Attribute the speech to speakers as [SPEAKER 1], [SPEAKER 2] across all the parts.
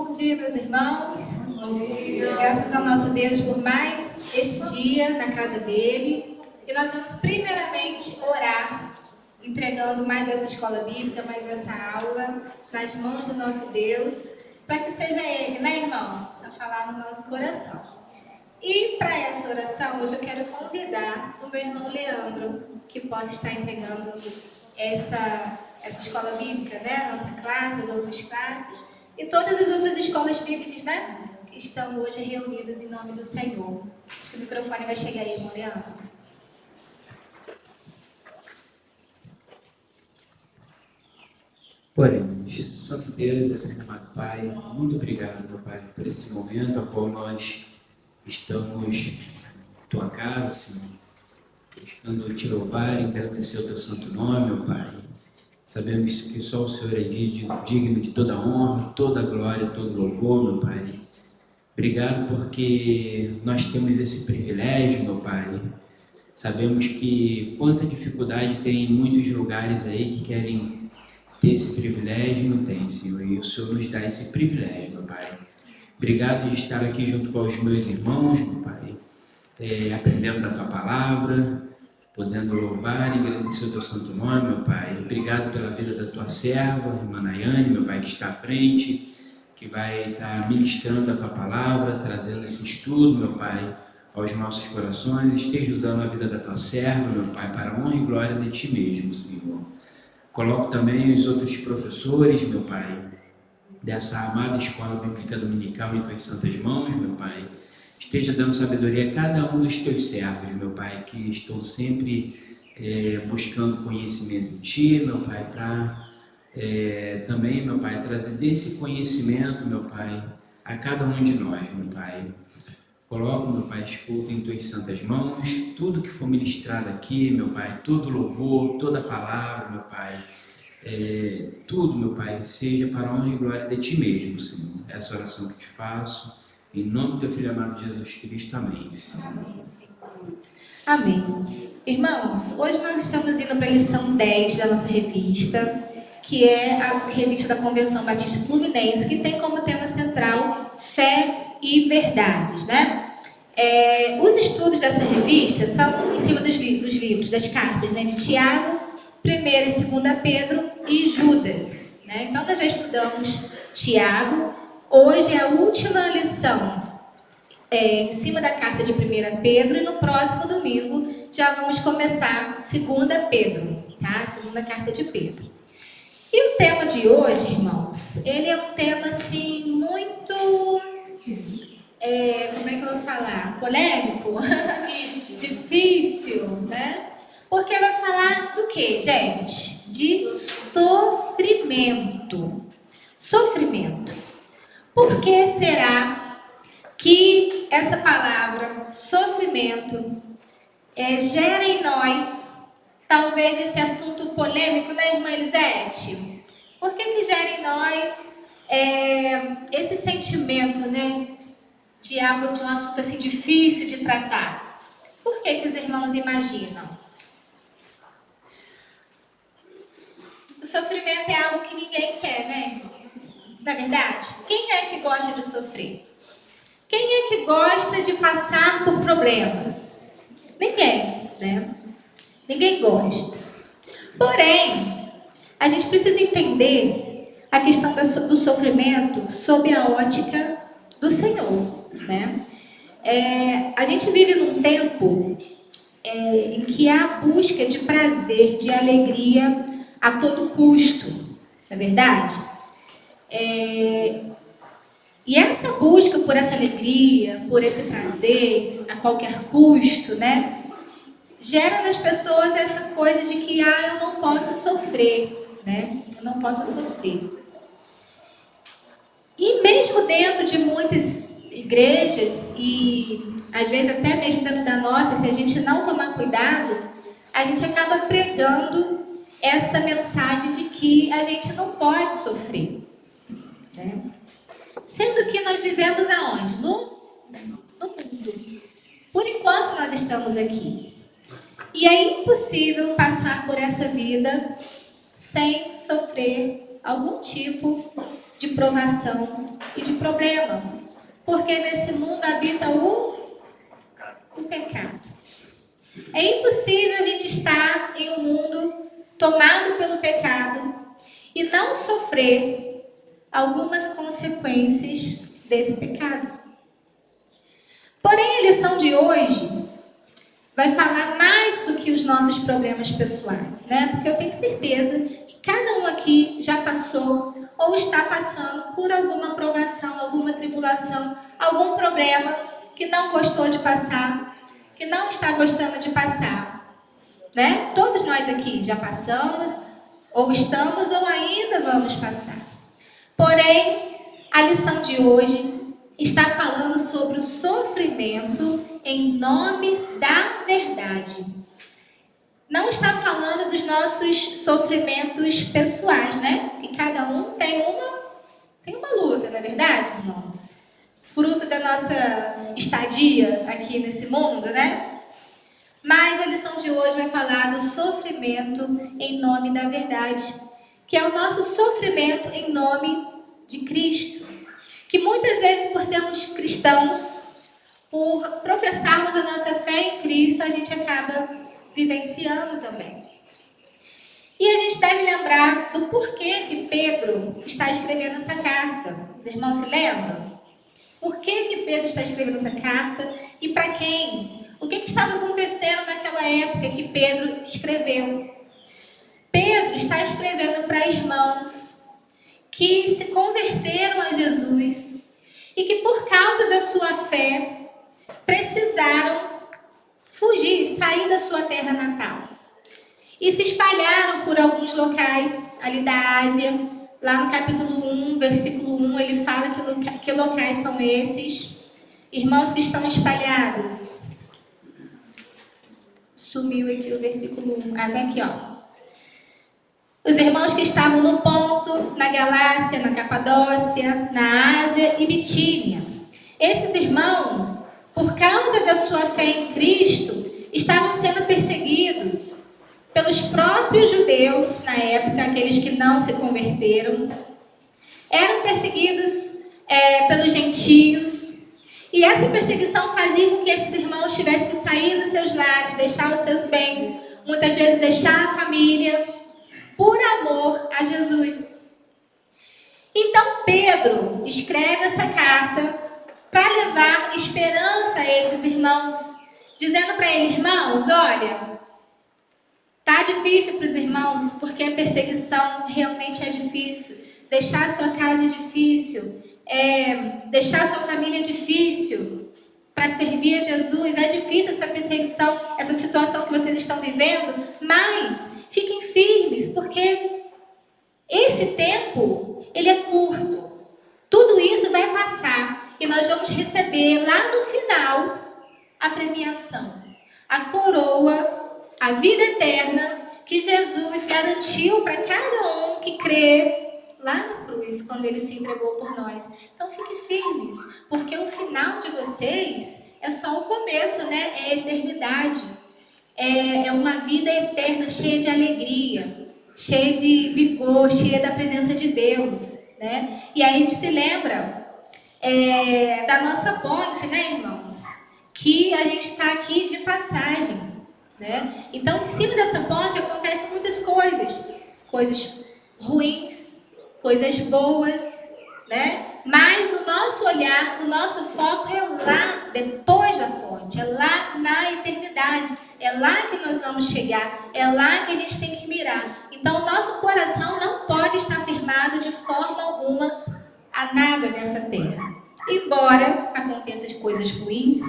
[SPEAKER 1] Bom dia, meus irmãos. Graças ao nosso Deus por mais esse dia na casa dele. E nós vamos primeiramente orar, entregando mais essa escola bíblica, mais essa aula nas mãos do nosso Deus, para que seja Ele, né, irmãos, a falar no nosso coração. E para essa oração, hoje eu quero convidar o meu irmão Leandro, que possa estar entregando essa escola bíblica, né, nossa classe, as outras classes, e todas as outras escolas bíblicas, né, que estão hoje reunidas em nome do Senhor. Acho que o microfone vai chegar aí, irmão Leandro.
[SPEAKER 2] Oremos. Santo Deus, eterno amado Pai, muito obrigado, meu Pai, por esse momento a qual nós estamos em Tua casa, Senhor, buscando Te louvar e agradecer o Teu santo nome, meu Pai. Sabemos que só o Senhor é digno de toda honra, toda glória, todo louvor, meu Pai. Obrigado porque nós temos esse privilégio, meu Pai. Sabemos que quanta dificuldade tem em muitos lugares aí que querem ter esse privilégio e não tem, Senhor. E o Senhor nos dá esse privilégio, meu Pai. Obrigado de estar aqui junto com os meus irmãos, meu Pai, aprendendo da Tua palavra, podendo louvar e agradecer o Teu santo nome, meu Pai. Obrigado pela vida da Tua serva, irmã Nayane, meu Pai, que está à frente, que vai estar ministrando a Tua palavra, trazendo esse estudo, meu Pai, aos nossos corações. Esteja usando a vida da Tua serva, meu Pai, para a honra e glória de Ti mesmo, Senhor. Coloco também os outros professores, meu Pai, dessa amada escola bíblica dominical em Tuas santas mãos, meu Pai. Esteja dando sabedoria a cada um dos Teus servos, meu Pai, que estão sempre buscando conhecimento em Ti, meu Pai, para também, meu Pai, trazer desse conhecimento, meu Pai, a cada um de nós, meu Pai. Coloco, meu Pai, escuta em Tuas santas mãos, tudo que for ministrado aqui, meu Pai, todo louvor, toda palavra, meu Pai, tudo, meu Pai, seja para a honra e glória de Ti mesmo, Senhor. Essa oração que Te faço, em nome do Teu Filho amado Jesus Cristo, amém, Senhor.
[SPEAKER 1] Amém, Senhor. Amém. Irmãos, hoje nós estamos indo para a lição 10 da nossa revista, que é a revista da Convenção Batista Fluminense, que tem como tema central fé e verdades, né? Os estudos dessa revista são em cima dos livros, das cartas, né, de Tiago, 1ª e 2ª Pedro e Judas, né? Então nós já estudamos Tiago. Hoje é a última lição em cima da carta de 1 Pedro, e no próximo domingo já vamos começar 2 Pedro, tá? A segunda carta de Pedro. E o tema de hoje, irmãos, ele é um tema assim muito, como é que eu vou falar? Polêmico? Difícil, né? Porque vai falar do que, gente? De sofrimento. Sofrimento. Por que será que essa palavra, sofrimento, gera em nós, talvez esse assunto polêmico, né, irmã Elisete? Por que gera em nós esse sentimento, né, de algo, de um assunto assim difícil de tratar? Por que os irmãos imaginam? O sofrimento é algo que ninguém quer, né, irmãos? Na verdade, quem é que gosta de sofrer? Quem é que gosta de passar por problemas? Ninguém, né? Ninguém gosta. Porém, a gente precisa entender a questão do sofrimento sob a ótica do Senhor, né? A gente vive num tempo em que há a busca de prazer, de alegria a todo custo, não é verdade? E essa busca por essa alegria, por esse prazer, a qualquer custo, né? Gera nas pessoas essa coisa de que, eu não posso sofrer, né? Eu não posso sofrer. E mesmo dentro de muitas igrejas, e às vezes até mesmo dentro da nossa, se a gente não tomar cuidado, a gente acaba pregando essa mensagem de que a gente não pode sofrer, né? Sendo que nós vivemos aonde? No mundo. Por enquanto nós estamos aqui. E é impossível passar por essa vida sem sofrer algum tipo de provação e de problema. Porque nesse mundo habita o pecado. É impossível a gente estar em um mundo tomado pelo pecado e não sofrer algumas consequências desse pecado. Porém, a lição de hoje vai falar mais do que os nossos problemas pessoais, né? Porque eu tenho certeza que cada um aqui já passou ou está passando por alguma provação, alguma tribulação, algum problema que não gostou de passar, que não está gostando de passar, né? Todos nós aqui já passamos, ou estamos, ou ainda vamos passar. Porém, a lição de hoje está falando sobre o sofrimento em nome da verdade. Não está falando dos nossos sofrimentos pessoais, né? Que cada um tem uma luta, não é verdade, irmãos? Fruto da nossa estadia aqui nesse mundo, né? Mas a lição de hoje vai falar do sofrimento em nome da verdade, que é o nosso sofrimento em nome de Cristo. Que muitas vezes, por sermos cristãos, por professarmos a nossa fé em Cristo, a gente acaba vivenciando também. E a gente deve lembrar do porquê que Pedro está escrevendo essa carta. Os irmãos se lembram? Por que Pedro está escrevendo essa carta e para quem? O que estava acontecendo naquela época que Pedro escreveu? Pedro está escrevendo para irmãos que se converteram a Jesus e que por causa da sua fé precisaram fugir, sair da sua terra natal. E se espalharam por alguns locais ali da Ásia. Lá no capítulo 1, versículo 1, ele fala que locais são esses. Irmãos que estão espalhados. Sumiu aqui o versículo 1. Ah, tá aqui, ó. Os irmãos que estavam no Ponto, na Galácia, na Capadócia, na Ásia e Bitínia. Esses irmãos, por causa da sua fé em Cristo, estavam sendo perseguidos pelos próprios judeus na época, aqueles que não se converteram. Eram perseguidos pelos gentios. E essa perseguição fazia com que esses irmãos tivessem que sair dos seus lares, deixar os seus bens, muitas vezes deixar a família, por amor a Jesus. Então Pedro escreve essa carta para levar esperança a esses irmãos, dizendo para eles: irmãos, olha, tá difícil para os irmãos, porque a perseguição realmente é difícil. Deixar sua casa é difícil, deixar sua família é difícil para servir a Jesus. É difícil essa perseguição, essa situação que vocês estão vivendo, mas fiquem firmes, porque esse tempo, ele é curto. Tudo isso vai passar e nós vamos receber lá no final a premiação, a coroa, a vida eterna que Jesus garantiu para cada um que crê lá na cruz, quando ele se entregou por nós. Então fiquem firmes, porque o final de vocês é só o começo, né? É a eternidade. É uma vida eterna, cheia de alegria, cheia de vigor, cheia da presença de Deus, né? E aí a gente se lembra da nossa ponte, né, irmãos? Que a gente está aqui de passagem, né? Então, em cima dessa ponte acontecem muitas coisas ruins, coisas boas, né? Mas o nosso olhar, o nosso foco é lá, depois da ponte, é lá na eternidade, é lá que nós vamos chegar, é lá que a gente tem que mirar. Então, o nosso coração não pode estar firmado de forma alguma a nada nessa terra. Embora aconteçam coisas ruins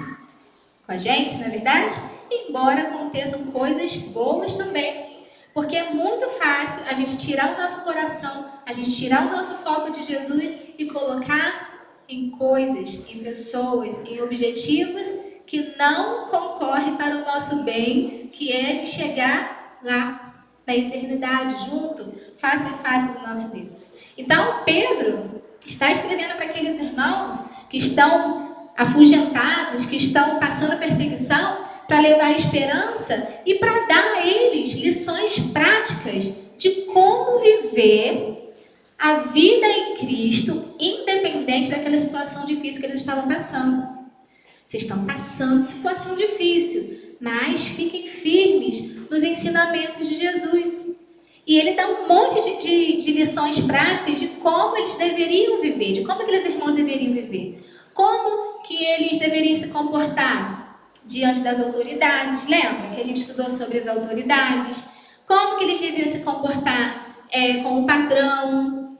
[SPEAKER 1] com a gente, não é verdade? Embora aconteçam coisas boas também. Porque é muito fácil a gente tirar o nosso coração, a gente tirar o nosso foco de Jesus e colocar em coisas, em pessoas, em objetivos que não concorrem para o nosso bem, que é de chegar lá na eternidade, junto, face a face do nosso Deus. Então, Pedro está escrevendo para aqueles irmãos que estão afugentados, que estão passando perseguição, para levar esperança e para dar a eles lições práticas de como viver a vida em Cristo, independente daquela situação difícil que eles estavam passando. Vocês estão passando situação difícil, mas fiquem firmes nos ensinamentos de Jesus. E ele dá um monte de lições práticas de como eles deveriam viver, de como aqueles irmãos deveriam viver. Como que eles deveriam se comportar diante das autoridades. Lembra que a gente estudou sobre as autoridades? Como que eles deviam se comportar com o patrão?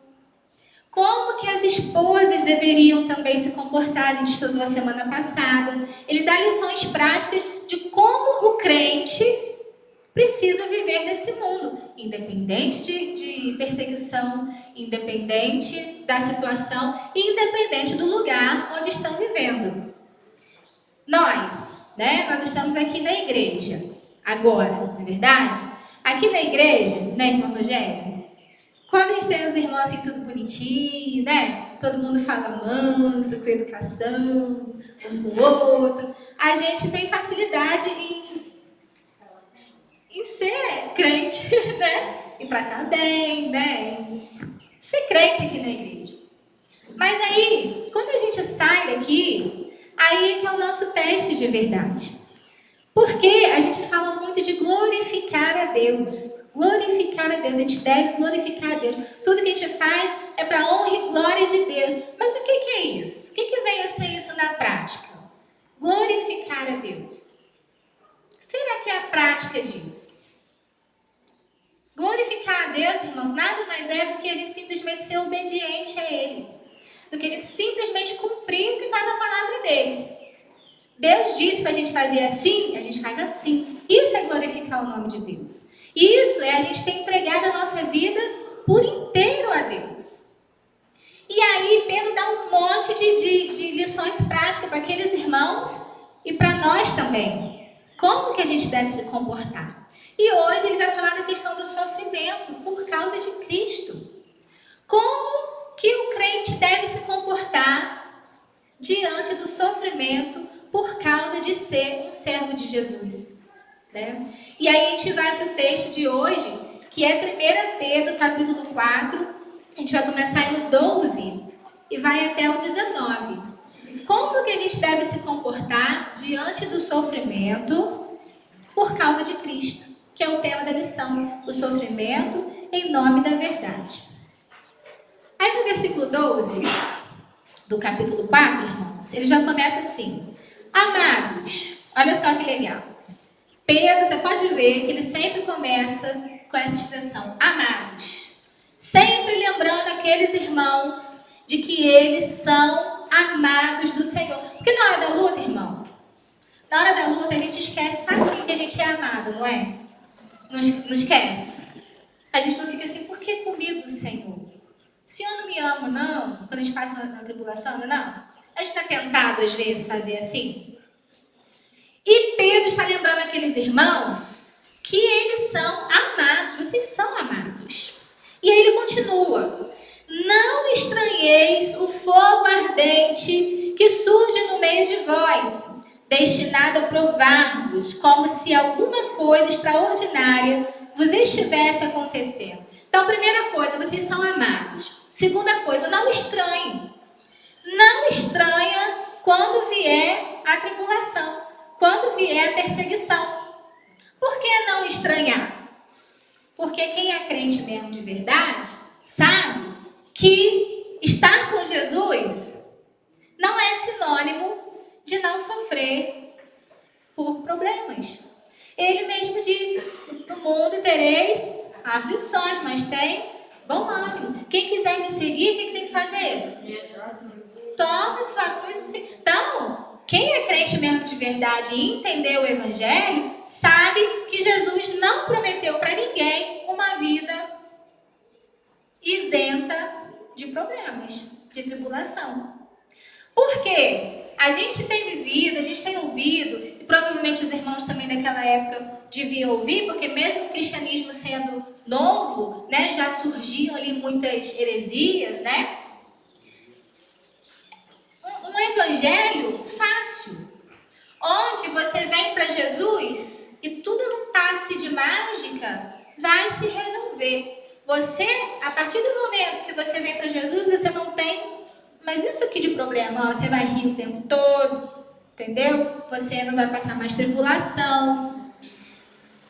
[SPEAKER 1] Como que as esposas deveriam também se comportar? A gente estudou a semana passada. Ele dá lições práticas de como o crente precisa viver nesse mundo, independente de perseguição, independente da situação, independente do lugar onde estão vivendo. Nós estamos aqui na igreja, agora, não é verdade? Aqui na igreja, né, irmão Rogério? Quando a gente tem os irmãos assim, tudo bonitinho, né? Todo mundo fala manso, com educação, um com o outro. A gente tem facilidade em ser crente, né? Em tratar bem, né? Em ser crente aqui na igreja. Mas aí, quando a gente sai daqui, aí é que é o nosso teste de verdade. Porque a gente fala muito de glorificar a Deus. Glorificar a Deus, a gente deve glorificar a Deus. Tudo que a gente faz é para a honra e glória de Deus. Mas o que é isso? O que vem a ser isso na prática? Glorificar a Deus. Será que é a prática disso? Glorificar a Deus, irmãos, nada mais é do que a gente simplesmente ser obediente a Ele. Do que a gente simplesmente cumprir o que está na palavra dEle. Deus disse para a gente fazer assim, a gente faz assim. Isso é glorificar o nome de Deus. Isso é a gente ter entregado a nossa vida por inteiro a Deus. E aí Pedro dá um monte de lições práticas para aqueles irmãos e para nós também. Como que a gente deve se comportar? E hoje ele vai falar da questão do sofrimento por causa de Cristo. Como que o crente deve se comportar diante do sofrimento por causa de ser um servo de Jesus, né? E aí a gente vai para o texto de hoje, que é 1 Pedro, capítulo 4. A gente vai começar aí no 12 e vai até o 19. Como que a gente deve se comportar diante do sofrimento por causa de Cristo, que é o tema da lição, o sofrimento em nome da verdade. Aí no versículo 12 do capítulo 4, irmãos, ele já começa assim: amados, olha só que legal. Pedro, você pode ver que ele sempre começa com essa expressão, amados. Sempre lembrando aqueles irmãos de que eles são amados do Senhor. Porque na hora da luta, irmão, na hora da luta a gente esquece facinho que a gente é amado, não é? Não esquece. A gente não fica assim, por que comigo, Senhor? O Senhor não me ama, não? Quando a gente passa na tribulação, não? A gente está tentado, às vezes, fazer assim. E Pedro está lembrando aqueles irmãos que eles são amados, vocês são amados. E aí ele continua: não estranheis o fogo ardente que surge no meio de vós, destinado a provar-vos como se alguma coisa extraordinária vos estivesse acontecendo. Então, primeira coisa, vocês são amados. Segunda coisa, não estranhe. Não estranha quando vier a tribulação, quando vier a perseguição. Por que não estranhar? Porque quem é crente mesmo de verdade sabe que estar com Jesus não é sinônimo de não sofrer por problemas. Ele mesmo disse: no mundo tereis aflições, mas tem bom ânimo. Quem quiser me seguir, o que tem que fazer? Tome sua cruz. Então, quem é crente mesmo de verdade e entendeu o Evangelho, sabe que Jesus não prometeu para ninguém uma vida isenta de problemas, de tribulação. Por quê? A gente tem vivido, a gente tem ouvido, e provavelmente os irmãos também daquela época deviam ouvir, porque mesmo o cristianismo sendo novo, né, já surgiam ali muitas heresias, né? Um evangelho fácil, onde você vem para Jesus e tudo num passe de mágica vai se resolver. Você, a partir do momento que você vem para Jesus, você não tem, mas isso aqui de problema, ó, você vai rir o tempo todo, entendeu? Você não vai passar mais tribulação.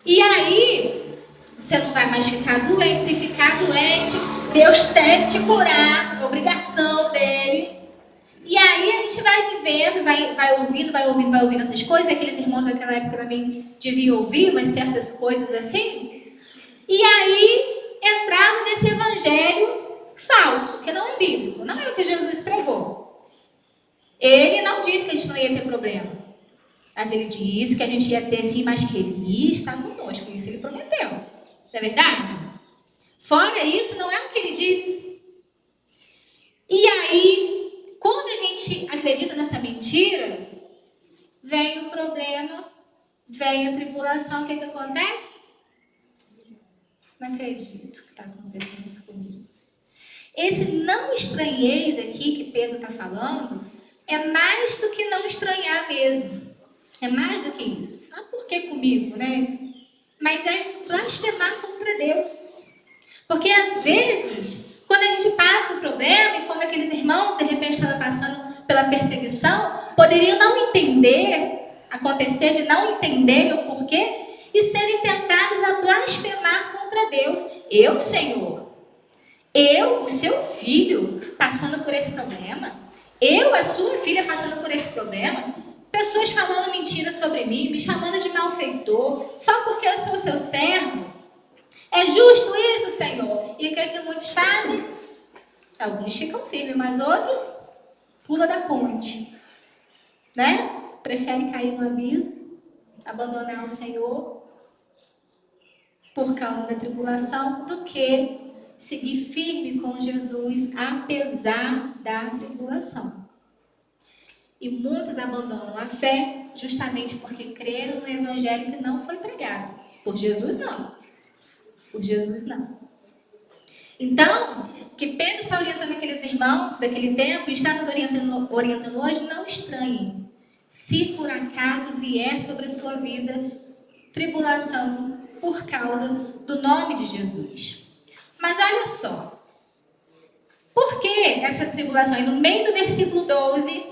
[SPEAKER 1] E aí, você não vai mais ficar doente. Se ficar doente, Deus tem que te curar, obrigação dele. E aí a gente vai vivendo, vai ouvindo essas coisas. Aqueles irmãos daquela época também deviam ouvir umas certas coisas assim. E aí entraram nesse evangelho falso, que não é bíblico, não é o que Jesus pregou. Ele não disse que a gente não ia ter problema, mas ele disse que a gente ia ter sim, mas que ele ia estar conosco. Isso ele prometeu, não é verdade? Fora isso, não é o que ele disse. E aí, quando a gente acredita nessa mentira, vem o problema, vem a tribulação. O que acontece? Não acredito que está acontecendo isso comigo. Esse não estranheis aqui que Pedro está falando é mais do que não estranhar mesmo. É mais do que isso. Ah, por que comigo, né? Mas é blasfemar contra Deus. Porque às vezes, quando a gente passa o problema e quando aqueles irmãos de repente estavam passando pela perseguição, poderiam não entender, acontecer de não entender o porquê e serem tentados a blasfemar contra Deus. Eu, Senhor, eu, o seu filho, passando por esse problema, eu, a sua filha, passando por esse problema, pessoas falando mentiras sobre mim, me chamando de malfeitor, só porque eu sou seu servo. É justo isso, Senhor? E o que é que muitos fazem? Alguns ficam firmes, mas outros pulam da ponte, né? Preferem cair no abismo, abandonar o Senhor por causa da tribulação, do que seguir firme com Jesus, apesar da tribulação. E muitos abandonam a fé justamente porque creram no evangelho que não foi pregado. Por Jesus, não. Por Jesus, não. Então, o que Pedro está orientando aqueles irmãos daquele tempo e está nos orientando hoje, não estranhem. Se por acaso vier sobre a sua vida tribulação por causa do nome de Jesus. Mas olha só. Por que essa tribulação? E no meio do versículo 12,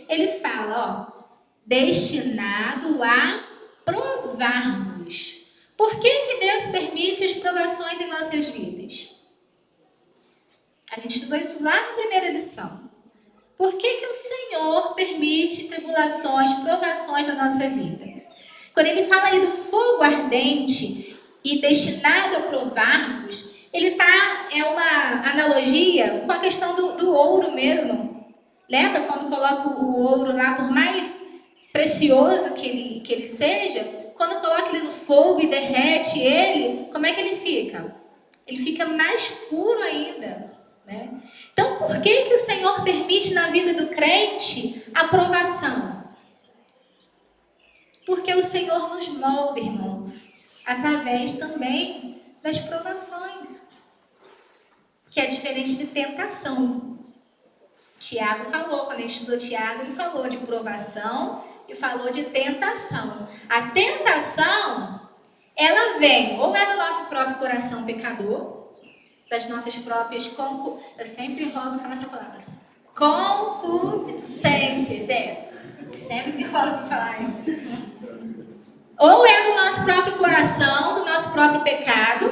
[SPEAKER 1] ele fala, ó, destinado a provar-vos. Por que Deus permite as provações em nossas vidas? A gente estudou isso lá na primeira lição. Por que o Senhor permite tribulações, provações na nossa vida? Quando ele fala aí do fogo ardente e destinado a provar-vos, é uma analogia com a questão do ouro mesmo. Lembra quando coloca o ouro lá, por mais precioso que ele seja, quando coloca ele no fogo e derrete ele, como é que ele fica? Ele fica mais puro ainda, né? Então, por que o Senhor permite na vida do crente a provação? Porque o Senhor nos molda, irmãos, através também das provações, que é diferente de tentação. Tiago falou, quando a gente estudou Tiago, ele falou de provação e falou de tentação. A tentação, ela vem ou é do nosso próprio coração pecador, das nossas próprias eu sempre enrolo para essa palavra, concupiscências, sempre me enrolo para falar isso. Ou é do nosso próprio coração, do nosso próprio pecado,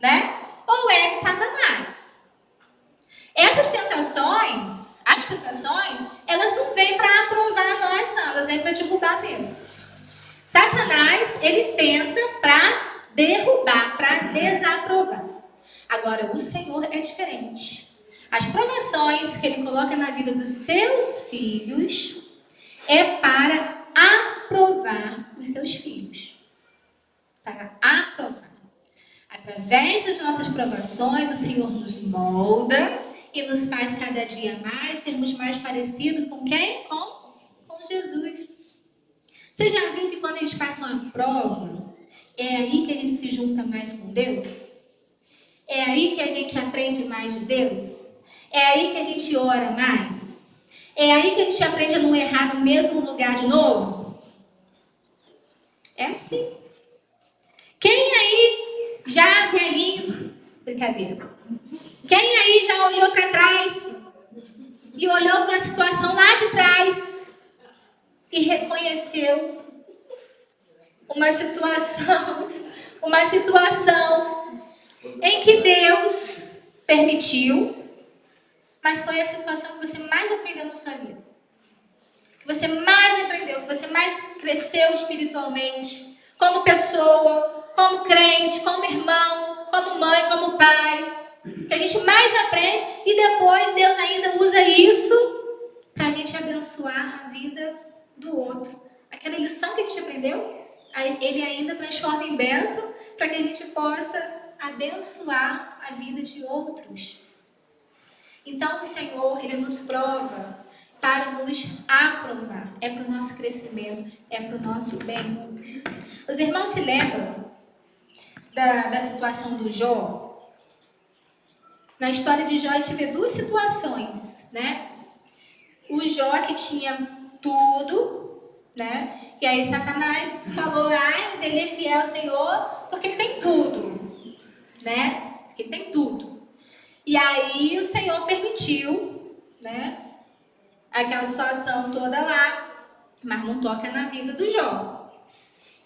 [SPEAKER 1] né? Ou é de Satanás. As tentações, elas não vêm para aprovar nós, não. Elas vêm para derrubar mesmo. Satanás, ele tenta para derrubar, para desaprovar. Agora, o Senhor é diferente. As provações que ele coloca na vida dos seus filhos é para aprovar os seus filhos. Para aprovar. Através das nossas provações, o Senhor nos molda e nos faz cada dia mais sermos mais parecidos com quem? Com Jesus. Você já viu que quando a gente passa uma prova, é aí que a gente se junta mais com Deus? É aí que a gente aprende mais de Deus? É aí que a gente ora mais? É aí que a gente aprende a não errar no mesmo lugar de novo? É assim. Quem aí já Brincadeira. Quem aí já olhou para trás e olhou para uma situação lá de trás e reconheceu uma situação em que Deus permitiu, mas foi a situação que você mais aprendeu na sua vida? Que você mais aprendeu, que você mais cresceu espiritualmente, como pessoa, como crente, como irmão, como mãe, como pai. Que a gente mais aprende e depois Deus ainda usa isso para a gente abençoar a vida do outro. Aquela lição que a gente aprendeu, Ele ainda transforma em bênção para que a gente possa abençoar a vida de outros. Então o Senhor, Ele nos prova para nos aprovar. É para o nosso crescimento, é para o nosso bem. Os irmãos se lembram da situação do Jó? Na história de Jó, a gente vê duas situações, né? O Jó que tinha tudo, né? E aí Satanás falou, mas ele é fiel ao Senhor porque ele tem tudo, né? Porque ele tem tudo. E aí o Senhor permitiu, né? Aquela situação toda lá, mas não toca na vida do Jó.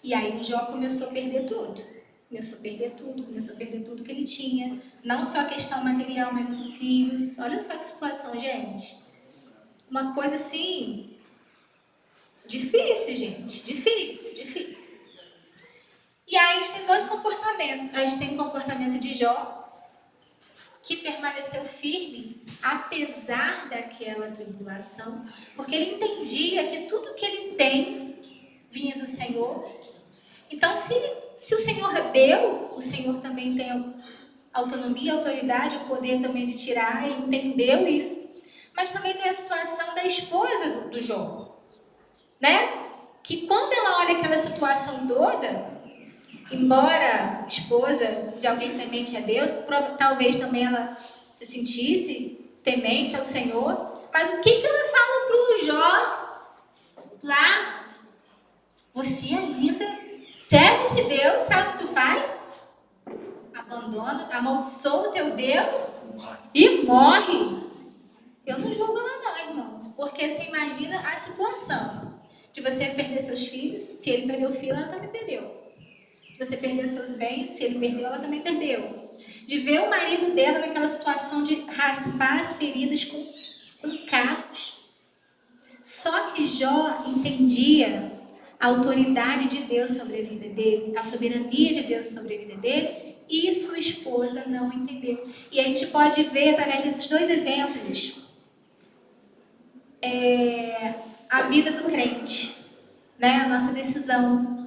[SPEAKER 1] E aí o Jó começou a perder tudo. Começou a perder tudo que ele tinha. Não só a questão material, mas os filhos. Olha só que situação, gente. Uma coisa assim, difícil, gente. Difícil. E aí a gente tem dois comportamentos. A gente tem o comportamento de Jó, que permaneceu firme, apesar daquela tribulação, porque ele entendia que tudo que ele tem vinha do Senhor. Então, se o Senhor deu, o Senhor também tem autonomia, autoridade, o poder também de tirar, ele entendeu isso. Mas também tem a situação da esposa do Jó, né? Que quando ela olha aquela situação toda, embora esposa de alguém temente a Deus, talvez também ela se sentisse temente ao Senhor, mas o que ela fala para o Jó lá? Você é linda. Serve esse Deus, sabe o que tu faz? Abandona, amaldiçoa o teu Deus e morre. Eu não julgo ela não, irmãos, porque você imagina a situação de você perder seus filhos. Se ele perdeu o filho, ela também perdeu. Se você perder seus bens, se ele perdeu, ela também perdeu. De ver o marido dela naquela situação de raspar as feridas com cacos. Só que Jó entendia a autoridade de Deus sobre a vida dele, a soberania de Deus sobre a vida dele, e sua esposa não entendeu. E a gente pode ver, através desses dois exemplos, a vida do crente, né? A nossa decisão.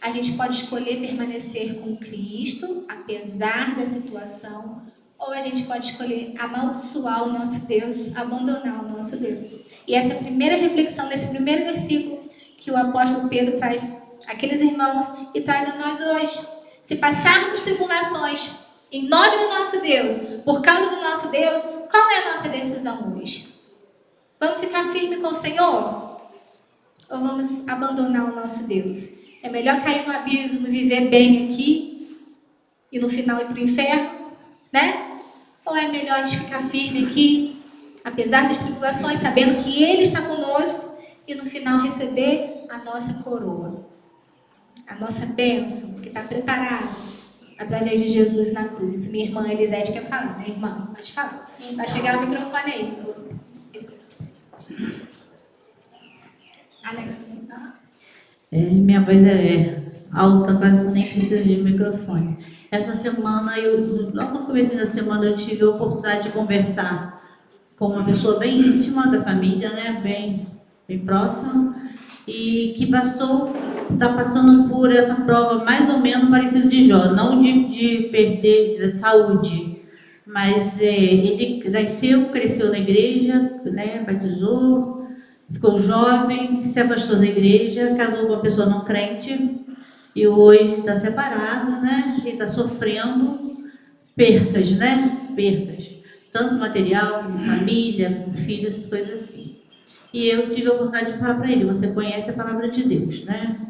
[SPEAKER 1] A gente pode escolher permanecer com Cristo, apesar da situação, ou a gente pode escolher amaldiçoar o nosso Deus, abandonar o nosso Deus. E essa é a primeira reflexão desse primeiro versículo que o apóstolo Pedro traz àqueles irmãos e traz a nós hoje. Se passarmos tribulações em nome do nosso Deus, por causa do nosso Deus, qual é a nossa decisão hoje? Vamos ficar firme com o Senhor? Ou vamos abandonar o nosso Deus? É melhor cair no abismo e viver bem aqui e no final ir para o inferno, né? Ou é melhor a gente ficar firme aqui, apesar das tribulações, sabendo que Ele está conosco e no final receber a nossa coroa, a nossa bênção que está preparada através de Jesus na cruz. Minha irmã Elisete quer falar, né, irmã? Pode falar. Vai chegar o microfone aí. Alex,
[SPEAKER 3] minha voz é alta, quase nem precisa de microfone. Essa semana, logo no começo da semana, eu tive a oportunidade de conversar com uma pessoa bem íntima da família, né, bem próxima, e que está passando por essa prova mais ou menos parecida de Jó, não de perder a saúde, mas ele nasceu, cresceu na igreja, né, batizou, ficou jovem, se afastou da igreja, casou com uma pessoa não crente e hoje está separado, né, e está sofrendo percas, né, tanto material, como família, como filhos, coisas assim. E eu tive a oportunidade de falar para ele, você conhece a palavra de Deus, né?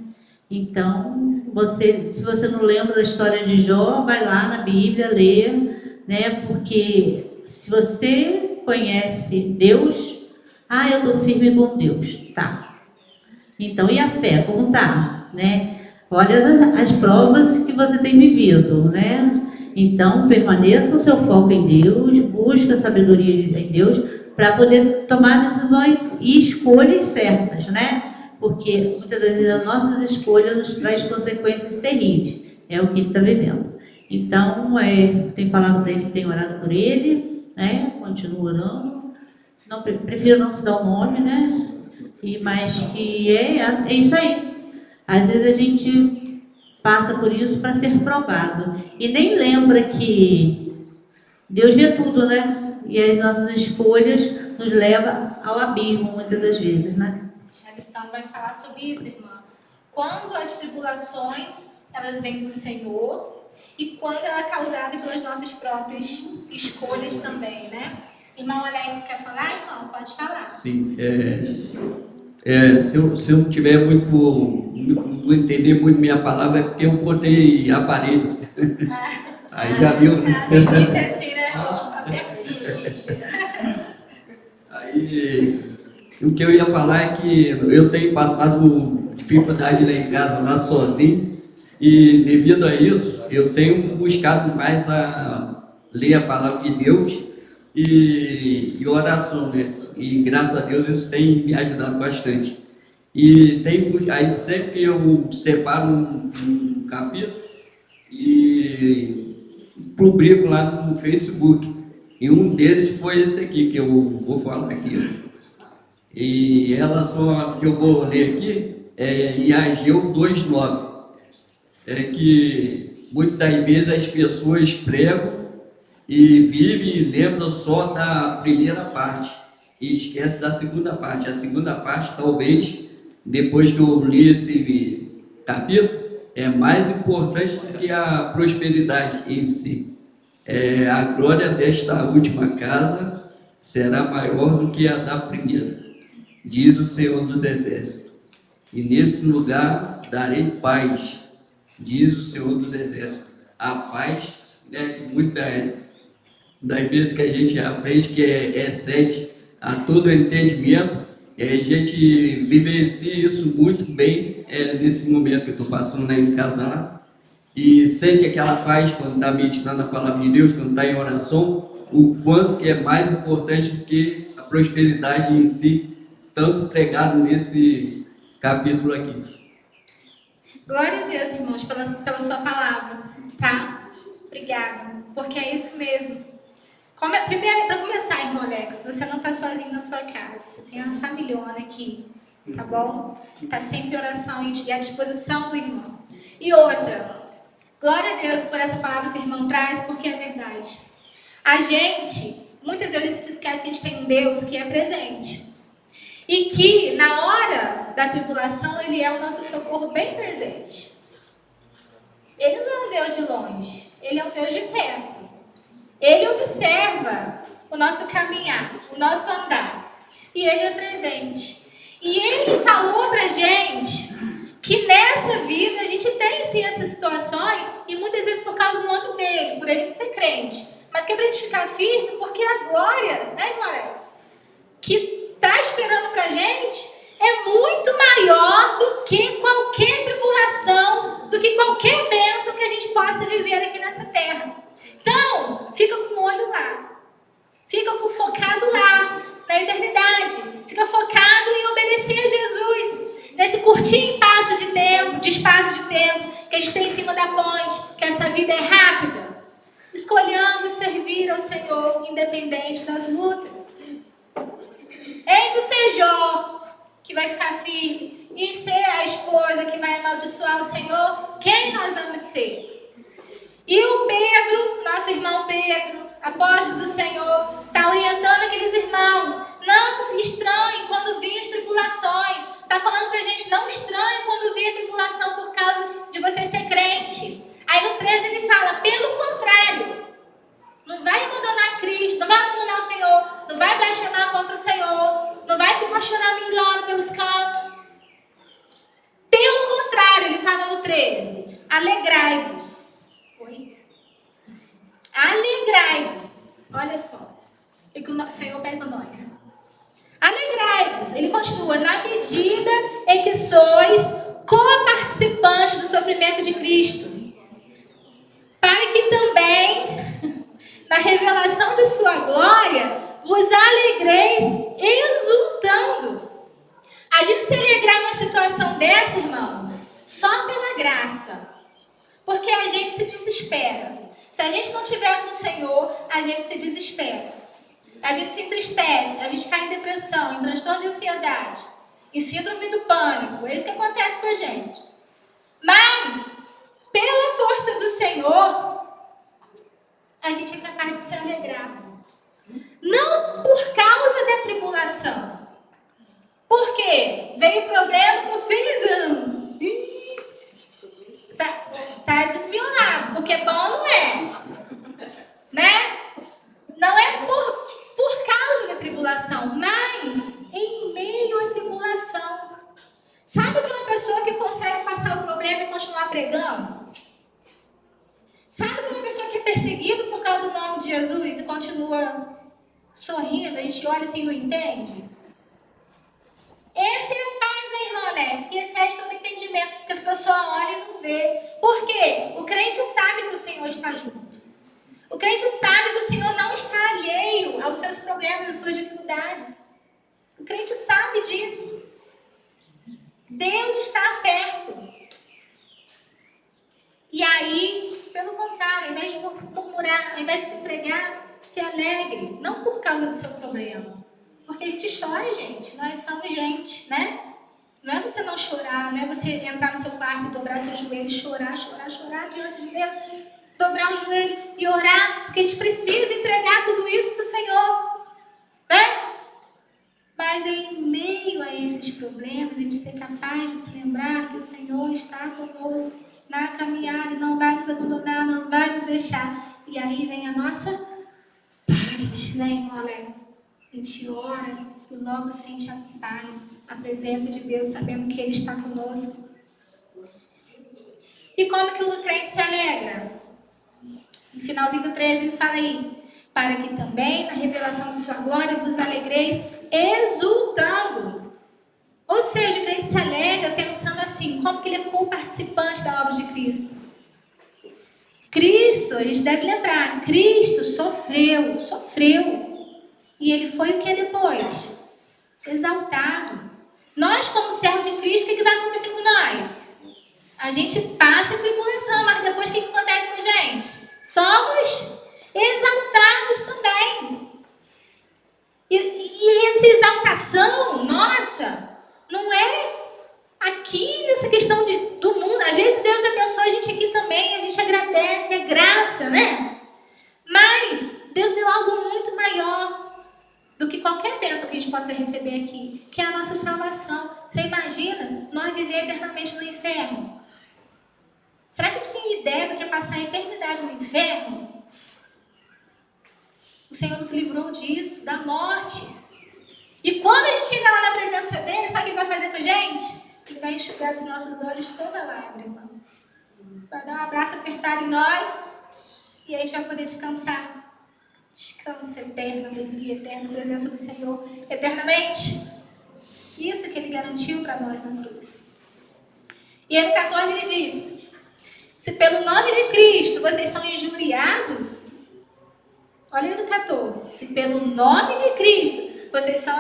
[SPEAKER 3] Então, se você não lembra da história de Jó, vai lá na Bíblia, lê, né? Porque se você conhece Deus, eu estou firme com Deus, tá? Então, e a fé, como tá, né? Olha as provas que você tem vivido, né? Então, permaneça o seu foco em Deus, busque a sabedoria em Deus, para poder tomar decisões e escolhas certas, né? Porque muitas das vezes as nossas escolhas nos traz consequências terríveis. É o que ele está vivendo. Então, tem falado para ele que tem orado por ele, né? Continuo orando. Não, prefiro não se dar o nome, né? Mas que é isso aí. Às vezes a gente passa por isso para ser provado. E nem lembra que Deus vê tudo, né? E as nossas escolhas nos levam ao abismo, muitas das vezes, né?
[SPEAKER 1] A lição vai falar sobre isso, irmã. Quando as tribulações, elas vêm do Senhor e quando ela é causada pelas nossas próprias escolhas também, né? Irmão Alex, quer falar, irmão? Pode falar.
[SPEAKER 4] Sim, se eu tiver não entender muito minha palavra, é porque eu botei aparelho. Aí já viu, né?
[SPEAKER 1] Isso é assim, né, irmão?
[SPEAKER 4] Aí, o que eu ia falar é que eu tenho passado dificuldade lá em casa, lá sozinho, e devido a isso, eu tenho buscado mais a ler a palavra de Deus e oração, né? E graças a Deus isso tem me ajudado bastante. E aí sempre eu separo um capítulo e publico lá no Facebook. E um deles foi esse aqui que eu vou falar aqui. E em relação ao que eu vou ler aqui, em Ageu 2:9, que muitas das vezes as pessoas pregam e vivem e lembram só da primeira parte e esquece da segunda parte. A segunda parte, talvez, depois que eu li esse capítulo, é mais importante do que a prosperidade em si. A glória desta última casa será maior do que a da primeira, diz o Senhor dos Exércitos. E nesse lugar darei paz, diz o Senhor dos Exércitos. A paz, muitas das vezes que a gente aprende que excede a todo entendimento, a gente vivencia isso muito bem nesse momento que eu estou passando lá em casa lá. E sente aquela paz quando está meditando a palavra de Deus, quando está em oração, o quanto que é mais importante do que a prosperidade em si, tanto pregado nesse capítulo aqui.
[SPEAKER 1] Glória a Deus, irmãos, pela sua palavra, tá? Obrigada, porque é isso mesmo. Primeiro, para começar, irmão Alex, você não está sozinho na sua casa, você tem uma familhona aqui, tá bom? Está sempre em oração e à disposição do irmão. E outra, glória a Deus por essa palavra que o irmão traz, porque é verdade. Muitas vezes a gente se esquece que a gente tem um Deus que é presente. E que na hora da tribulação, Ele é o nosso socorro bem presente. Ele não é um Deus de longe, Ele é um Deus de perto. Ele observa o nosso caminhar, o nosso andar. E Ele é presente. E Ele falou pra gente que nessa vida a gente tem sim essas situações, e muitas vezes por causa do nome dele, por ele ser crente. Mas que é pra gente ficar firme, porque a glória, né, irmão Alex, que está esperando pra gente é muito maior do que qualquer tribulação, do que qualquer bênção que a gente possa viver aqui nessa terra. Então, fica com o olho lá. Fica focado lá, na eternidade. Fica focado em obedecer a Jesus. Nesse curtinho espaço de tempo que a gente tem em cima da ponte, que essa vida é rápida. Escolhamos servir ao Senhor, independente das lutas. Entre ser Jó, que vai ficar firme, e ser a esposa que vai amaldiçoar o Senhor, quem nós vamos ser? E o Pedro, nosso irmão Pedro, apóstolo do Senhor, está orientando aqueles irmãos: não se estranhem quando virem as tribulações. Está falando para a gente: não estranhe quando vir a tribulação por causa de você ser crente. Aí no 13 ele fala: pelo contrário, não vai abandonar Cristo, não vai abandonar o Senhor, não vai blasfemar contra o Senhor, não vai ficar chorando em glória pelos cantos. Pelo contrário, ele fala no 13: alegrai-vos. Alegrai-vos. Olha só. O que o Senhor pede para nós. Alegrai-vos. Ele continua. Na medida em que sois co-participantes do sofrimento de Cristo. Para que também, na revelação de sua glória, vos alegreis exultando. A gente se alegrar numa situação dessa, irmãos, só pela graça. Porque a gente se desespera. Se a gente não estiver com o Senhor, a gente se desespera. A gente se entristece, a gente cai em depressão, em transtorno de ansiedade, em síndrome do pânico. É isso que acontece com a gente. Mas, pela força do Senhor, a gente é capaz de se alegrar. Não por causa da tribulação. Por quê? Veio o problema do felizão. Tá desmionado, porque bom não é. Né? Não é por causa da tribulação, mas em meio à tribulação. Sabe aquela pessoa que consegue passar o problema e continuar pregando? Sabe aquela pessoa que é perseguida por causa do nome de Jesus e continua sorrindo, a gente olha assim e não entende? Essa é a paz da irmã Ness, que excede todo entendimento, que as pessoas olham e não vê. Por quê? O crente sabe que o Senhor está junto. O crente sabe que o Senhor não está alheio aos seus problemas, às suas dificuldades. O crente sabe disso. Deus está perto. E aí, pelo contrário, ao invés de murmurar, ao invés de se pregar, se alegre. Não por causa do seu problema. Porque a gente chora, gente. Nós somos gente, né? Não é você não chorar, não é você entrar no seu quarto e dobrar seu joelho e chorar diante de Deus. Dobrar o joelho e orar, porque a gente precisa entregar tudo isso para o Senhor. Né? Mas em meio a esses problemas, a gente ser capaz de se lembrar que o Senhor está conosco na caminhada e não vai nos abandonar, não vai nos deixar. E aí vem a nossa paz, né, irmão Alex? A gente ora e logo sente a paz, a presença de Deus, sabendo que Ele está conosco. E como que o crente se alegra? No finalzinho do 13 ele fala aí, para que também na revelação de sua glória vos alegreis exultando. Ou seja, o crente se alegra pensando assim, como que ele é co-participante da obra de Cristo. Cristo, a gente deve lembrar, Cristo sofreu. E ele foi o que depois? Exaltado. Nós, como servo de Cristo, o que vai acontecer com nós? A gente passa em tribulação, mas depois o que acontece com a gente? Somos exaltados também. E essa exaltação, nossa, não é aqui nessa questão do mundo. Às vezes Deus abençoa a gente aqui também, a gente agradece, é graça, né? Mas Deus deu algo muito maior do que qualquer bênção que a gente possa receber aqui, que é a nossa salvação. Você imagina nós viver eternamente no inferno? Será que a gente tem ideia do que é passar a eternidade no inferno? O Senhor nos livrou disso, da morte. E quando a gente chegar lá na presença dele, sabe o que ele vai fazer com a gente? Ele vai enxugar dos nossos olhos toda lágrima. Vai dar um abraço apertado em nós e a gente vai poder descansar. Descanso eterno, alegria eterna, presença do Senhor eternamente. Isso que ele garantiu para nós na cruz. E aí no 14 ele diz: se pelo nome de Cristo vocês são injuriados, olha aí no 14, se pelo nome de Cristo vocês são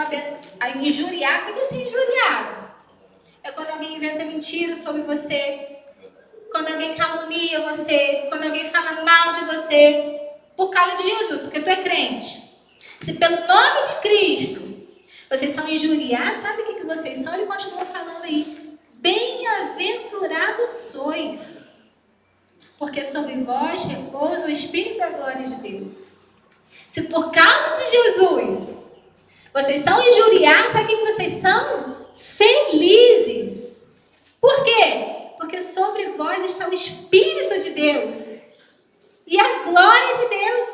[SPEAKER 1] injuriados, o que é ser injuriado? É quando alguém inventa mentira sobre você, quando alguém calunia você, quando alguém fala mal de você, por causa de Jesus, porque tu é crente. Se pelo nome de Cristo vocês são injuriados, sabe o que vocês são? Ele continua falando aí: bem-aventurados sois, porque sobre vós repousa o Espírito da glória de Deus. Se por causa de Jesus vocês são injuriados, sabe o que vocês são? Felizes. Por quê? Porque sobre vós está o Espírito de Deus e a glória de Deus.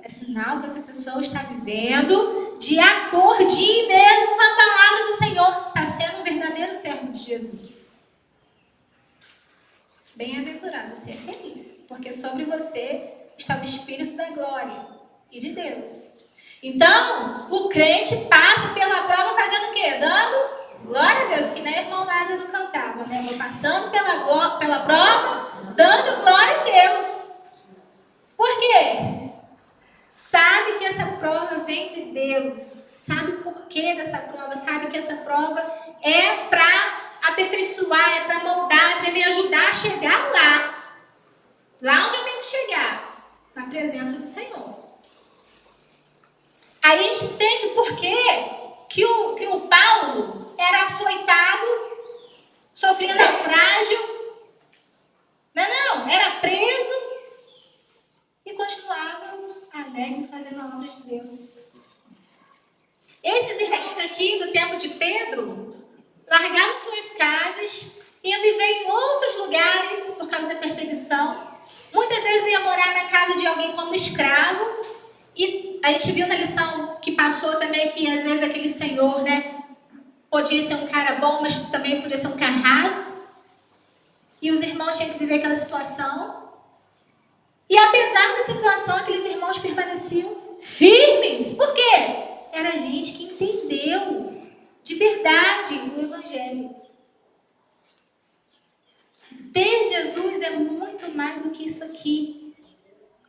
[SPEAKER 1] É sinal que essa pessoa está vivendo de acordo mesmo com a palavra do Senhor. Está sendo um verdadeiro servo de Jesus. Bem-aventurado, você é feliz, porque sobre você está o Espírito da glória e de Deus. Então, o crente passa pela prova fazendo o quê? Dando glória a Deus, que nem o irmão Lázaro cantava, né? Vou passando pela prova, dando glória a Deus. Por quê? Sabe que essa prova vem de Deus. Sabe o porquê dessa prova. Sabe que essa prova é para aperfeiçoar, é para moldar, é para me ajudar a chegar lá. Lá onde eu tenho que chegar. Na presença do Senhor. Aí a gente entende o porquê que o Paulo era açoitado, sofria naufrágio. Não, era preso e continuava alegre fazendo a obra de Deus. Esses irmãos aqui do tempo de Pedro largavam suas casas, iam viver em outros lugares por causa da perseguição. Muitas vezes iam morar na casa de alguém como escravo. E a gente viu na lição que passou também que às vezes aquele senhor, né, podia ser um cara bom, mas também podia ser um carrasco. E os irmãos tinham que viver aquela situação. E apesar da situação, aqueles irmãos permaneciam firmes. Por quê? Era gente que entendeu de verdade o Evangelho. Ter Jesus é muito mais do que isso aqui.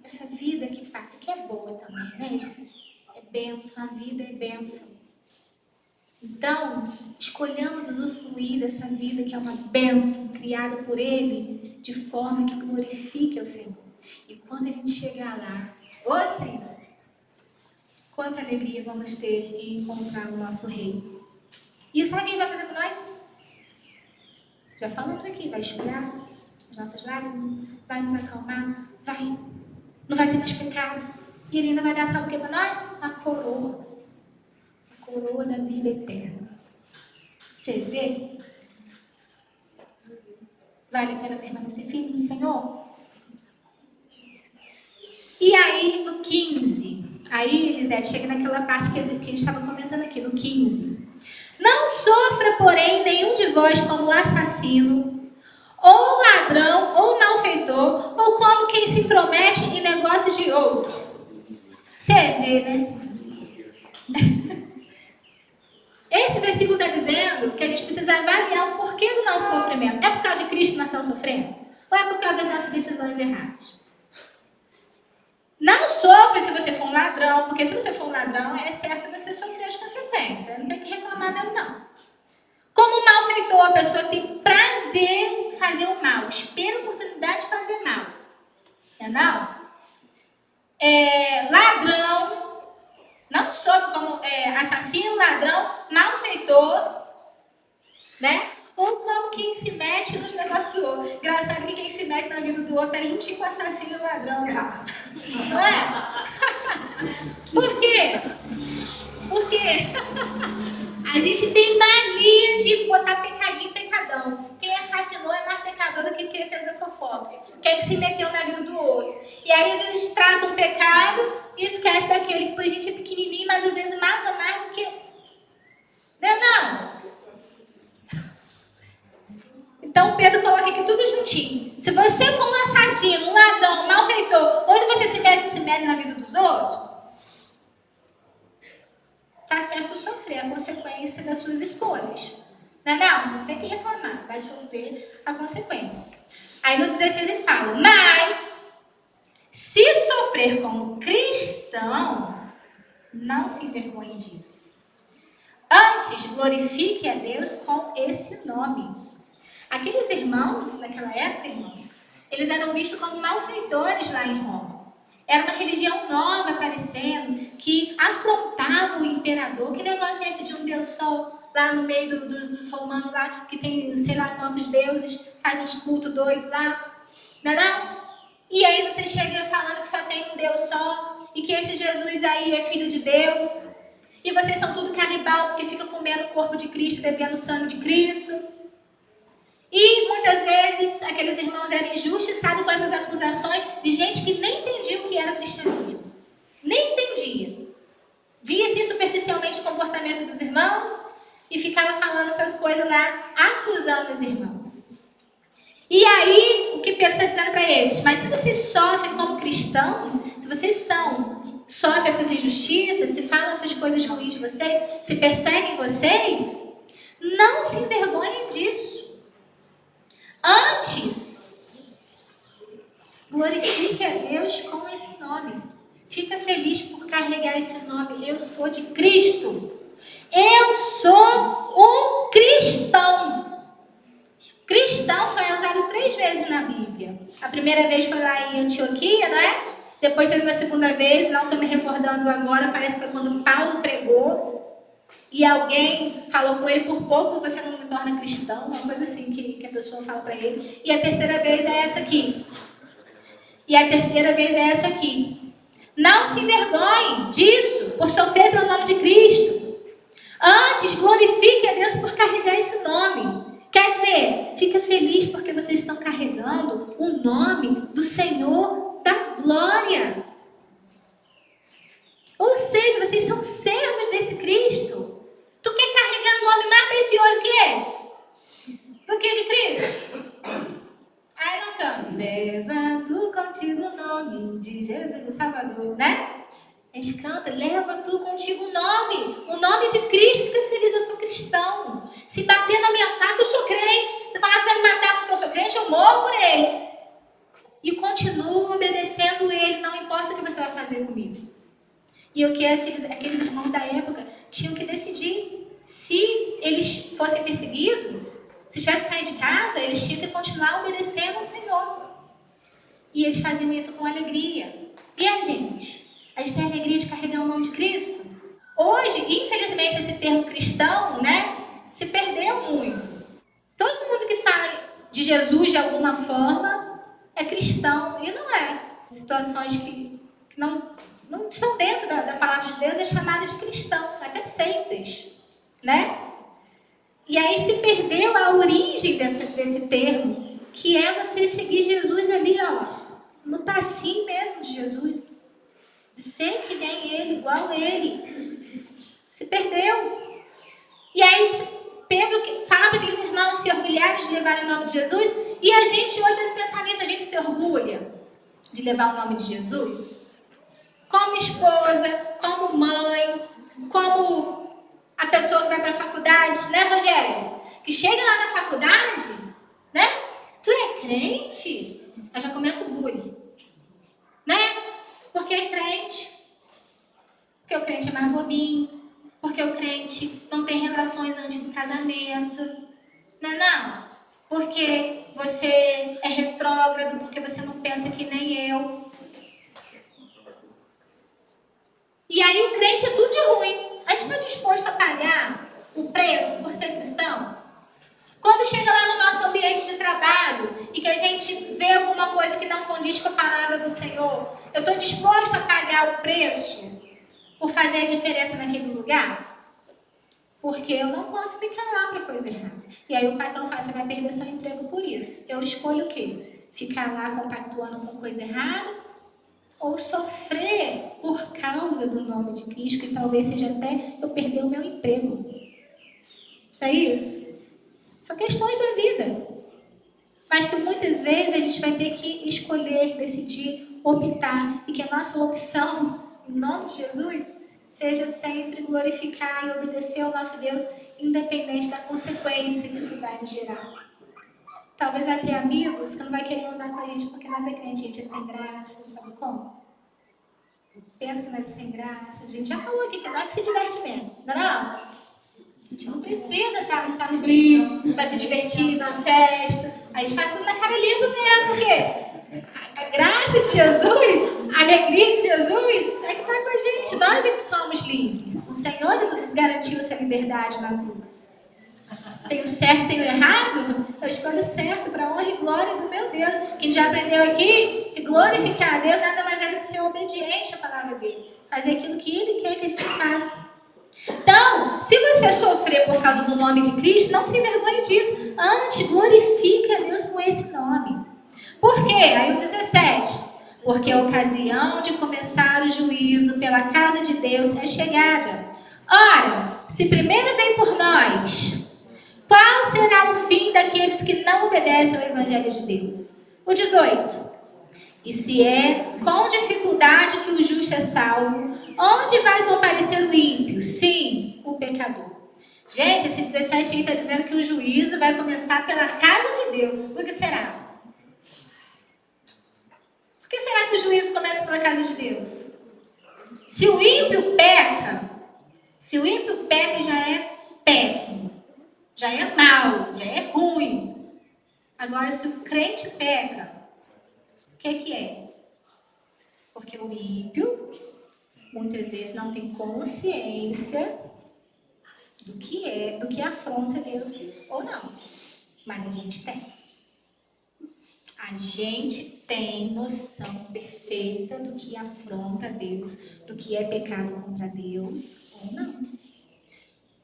[SPEAKER 1] Essa vida que passa, que é boa também, né, gente? É bênção, a vida é bênção. Então, escolhamos usufruir dessa vida que é uma bênção criada por Ele, de forma que glorifique ao Senhor. E quando a gente chegar lá, ô Senhor, quanta alegria vamos ter em encontrar o nosso Rei. E sabe o que Ele vai fazer com nós? Já falamos aqui, vai enxugar as nossas lágrimas, vai nos acalmar, não vai ter mais pecado. E Ele ainda vai dar, sabe o que para nós? A coroa. A coroa da vida eterna. Você vê? Vale a pena permanecer firme no Senhor? E aí, no 15. Aí, Elisete, chega naquela parte que a gente estava comentando aqui, no 15. Não sofra, porém, nenhum de vós como assassino, ou ladrão, ou malfeitor, ou como quem se intromete em negócios de outro. Você vê, né? Esse versículo está dizendo que a gente precisa avaliar o porquê do nosso sofrimento. É por causa de Cristo que nós estamos sofrendo? Ou é por causa das nossas decisões erradas? Não sofra se você for um ladrão, porque se você for um ladrão, é certo você sofrer as consequências. Não tem que reclamar mesmo, não. Como um malfeitor, a pessoa tem prazer em fazer o mal, espera a oportunidade de fazer mal. Entendeu? Ladrão, não sofre como assassino, ladrão, malfeitor, né? Ou como quem se mete nos negócios do outro. Engraçado que quem se mete na vida do outro é juntinho com o assassino e o ladrão. Não é? Por quê? Porque a gente tem mania de botar pecadinho em pecadão. Quem assassinou é mais pecador do que quem fez a fofoca. Quem se meteu na vida do outro. E aí às vezes a gente trata um pecado e esquece daquele que pra gente é pequenininho, mas às vezes mata mais do que... Não. Então Pedro coloca aqui tudo juntinho. Se você for um assassino, um ladrão, um malfeitor, onde você se mete na vida dos outros, tá certo sofrer a consequência das suas escolhas. Não tem que reclamar, vai sofrer a consequência. Aí no 16 ele fala, mas se sofrer como cristão, não se envergonhe disso. Antes, glorifique a Deus com esse nome. Aqueles irmãos, naquela época, irmãos, eles eram vistos como malfeitores lá em Roma. Era uma religião nova aparecendo, que afrontava o imperador. Que negócio é esse de um Deus só, lá no meio dos romanos, lá, que tem sei lá quantos deuses, faz uns cultos doidos lá? Não? E aí você chega falando que só tem um Deus só, e que esse Jesus aí é filho de Deus, e vocês são tudo canibal, porque fica comendo o corpo de Cristo, bebendo o sangue de Cristo. E muitas vezes aqueles irmãos eram injustiçados com essas acusações de gente que nem entendia o que era cristianismo. Nem entendia. Via-se superficialmente o comportamento dos irmãos e ficava falando essas coisas lá, acusando os irmãos. E aí, o que Pedro está dizendo para eles? Mas se vocês sofrem como cristãos, se vocês sofrem essas injustiças, se falam essas coisas ruins de vocês, se perseguem vocês, não se envergonhem disso. Antes, glorifique a Deus com esse nome. Fica feliz por carregar esse nome. Eu sou de Cristo. Eu sou um cristão. Cristão só é usado 3 vezes na Bíblia. A primeira vez foi lá em Antioquia, não é? Depois teve uma segunda vez, não estou me recordando agora, parece que foi quando Paulo pregou. E alguém falou com ele, por pouco você não me torna cristão, uma coisa assim que a pessoa fala para ele. E a terceira vez é essa aqui. Não se envergonhe disso, por sofrer pelo nome de Cristo. Antes, glorifique a Deus por carregar esse nome. Quer dizer, fica feliz porque vocês estão carregando o nome do Senhor da glória. Ou seja, vocês são servos desse Cristo. Tu quer carregar um nome mais precioso que esse? Do que de Cristo? Aí não canto. Leva tu contigo o nome de Jesus o Salvador, né? A gente canta, leva tu contigo o nome de Cristo. Fica feliz, eu sou cristão. Se bater na minha face, eu sou crente. Se falar que vai me matar porque eu sou crente, eu morro por ele. E continuo obedecendo ele, não importa o que você vai fazer comigo. E o que aqueles irmãos da época tinham que decidir. Se eles fossem perseguidos, se tivessem caído de casa, eles tinham que continuar obedecendo ao Senhor. E eles faziam isso com alegria. E a gente? A gente tem a alegria de carregar o nome de Cristo? Hoje, infelizmente, esse termo cristão, né, se perdeu muito. Todo mundo que fala de Jesus de alguma forma é cristão. E não é. Situações que não estão dentro da palavra de Deus é chamada de cristão. Até seitas, né? E aí se perdeu a origem desse termo, que é você seguir Jesus ali, ó, no passinho mesmo de Jesus. De ser que nem ele, igual a ele. Se perdeu. E aí Pedro fala para aqueles irmãos se orgulharem de levar o nome de Jesus. E a gente hoje deve pensar nisso. A gente se orgulha de levar o nome de Jesus. Como esposa, como mãe, como a pessoa que vai para a faculdade, né, Rogério? Que chega lá na faculdade, né? Tu é crente? Aí já começa o bullying. Né? Porque é crente. Porque o crente é mais bobinho. Porque o crente não tem relações antes do casamento. Não. Porque você é retrógrado, porque você não pensa que nem eu. E aí o crente é tudo de ruim. A gente está disposto a pagar o preço por ser cristão? Quando chega lá no nosso ambiente de trabalho e que a gente vê alguma coisa que não condiz com a palavra do Senhor, eu estou disposto a pagar o preço por fazer a diferença naquele lugar? Porque eu não posso ficar lá para coisa errada. E aí o patrão fala, você vai perder seu emprego por isso. Eu escolho o quê? Ficar lá compactuando com coisa errada? Ou sofrer por causa do nome de Cristo, que talvez seja até eu perder o meu emprego. É isso? São questões da vida. Mas que muitas vezes a gente vai ter que escolher, decidir, optar. E que a nossa opção, em nome de Jesus, seja sempre glorificar e obedecer ao nosso Deus, independente da consequência que isso vai nos gerar. Talvez vai ter amigos que não vai querer andar com a gente porque nós é crente, a gente é sem graça, sabe como? Pensa que nós é sem graça. A gente já falou aqui que nós que se diverte mesmo, não é não? A gente não precisa estar no brinco para se divertir, na festa. A gente faz tudo na cara limpa mesmo, porque a graça de Jesus, a alegria de Jesus é que está com a gente. Nós é que somos livres. O Senhor nos garantiu essa liberdade na cruz. Tem o certo, tem o errado? Eu escolho certo para a honra e glória do meu Deus. Quem já aprendeu aqui que glorificar a Deus nada mais é do que ser obediente à palavra dele. Fazer aquilo que ele quer que a gente faça. Então, se você sofrer por causa do nome de Cristo, não se envergonhe disso. Antes, glorifique a Deus com esse nome. Por quê? Aí o 17. Porque a ocasião de começar o juízo pela casa de Deus é chegada. Ora, se primeiro vem por nós, qual será o fim daqueles que não obedecem ao Evangelho de Deus. O 18. E se é com dificuldade que o justo é salvo, onde vai comparecer o ímpio? Sim, o pecador. Gente, esse 17 aí está dizendo que o juízo vai começar pela casa de Deus. Por que será? Por que será que o juízo começa pela casa de Deus? Se o ímpio peca já é péssimo, já é mau, já é ruim. Agora, se o crente peca, o que é? Porque o ímpio, muitas vezes, não tem consciência do que afronta Deus ou não. Mas a gente tem. A gente tem noção perfeita do que afronta Deus, do que é pecado contra Deus ou não.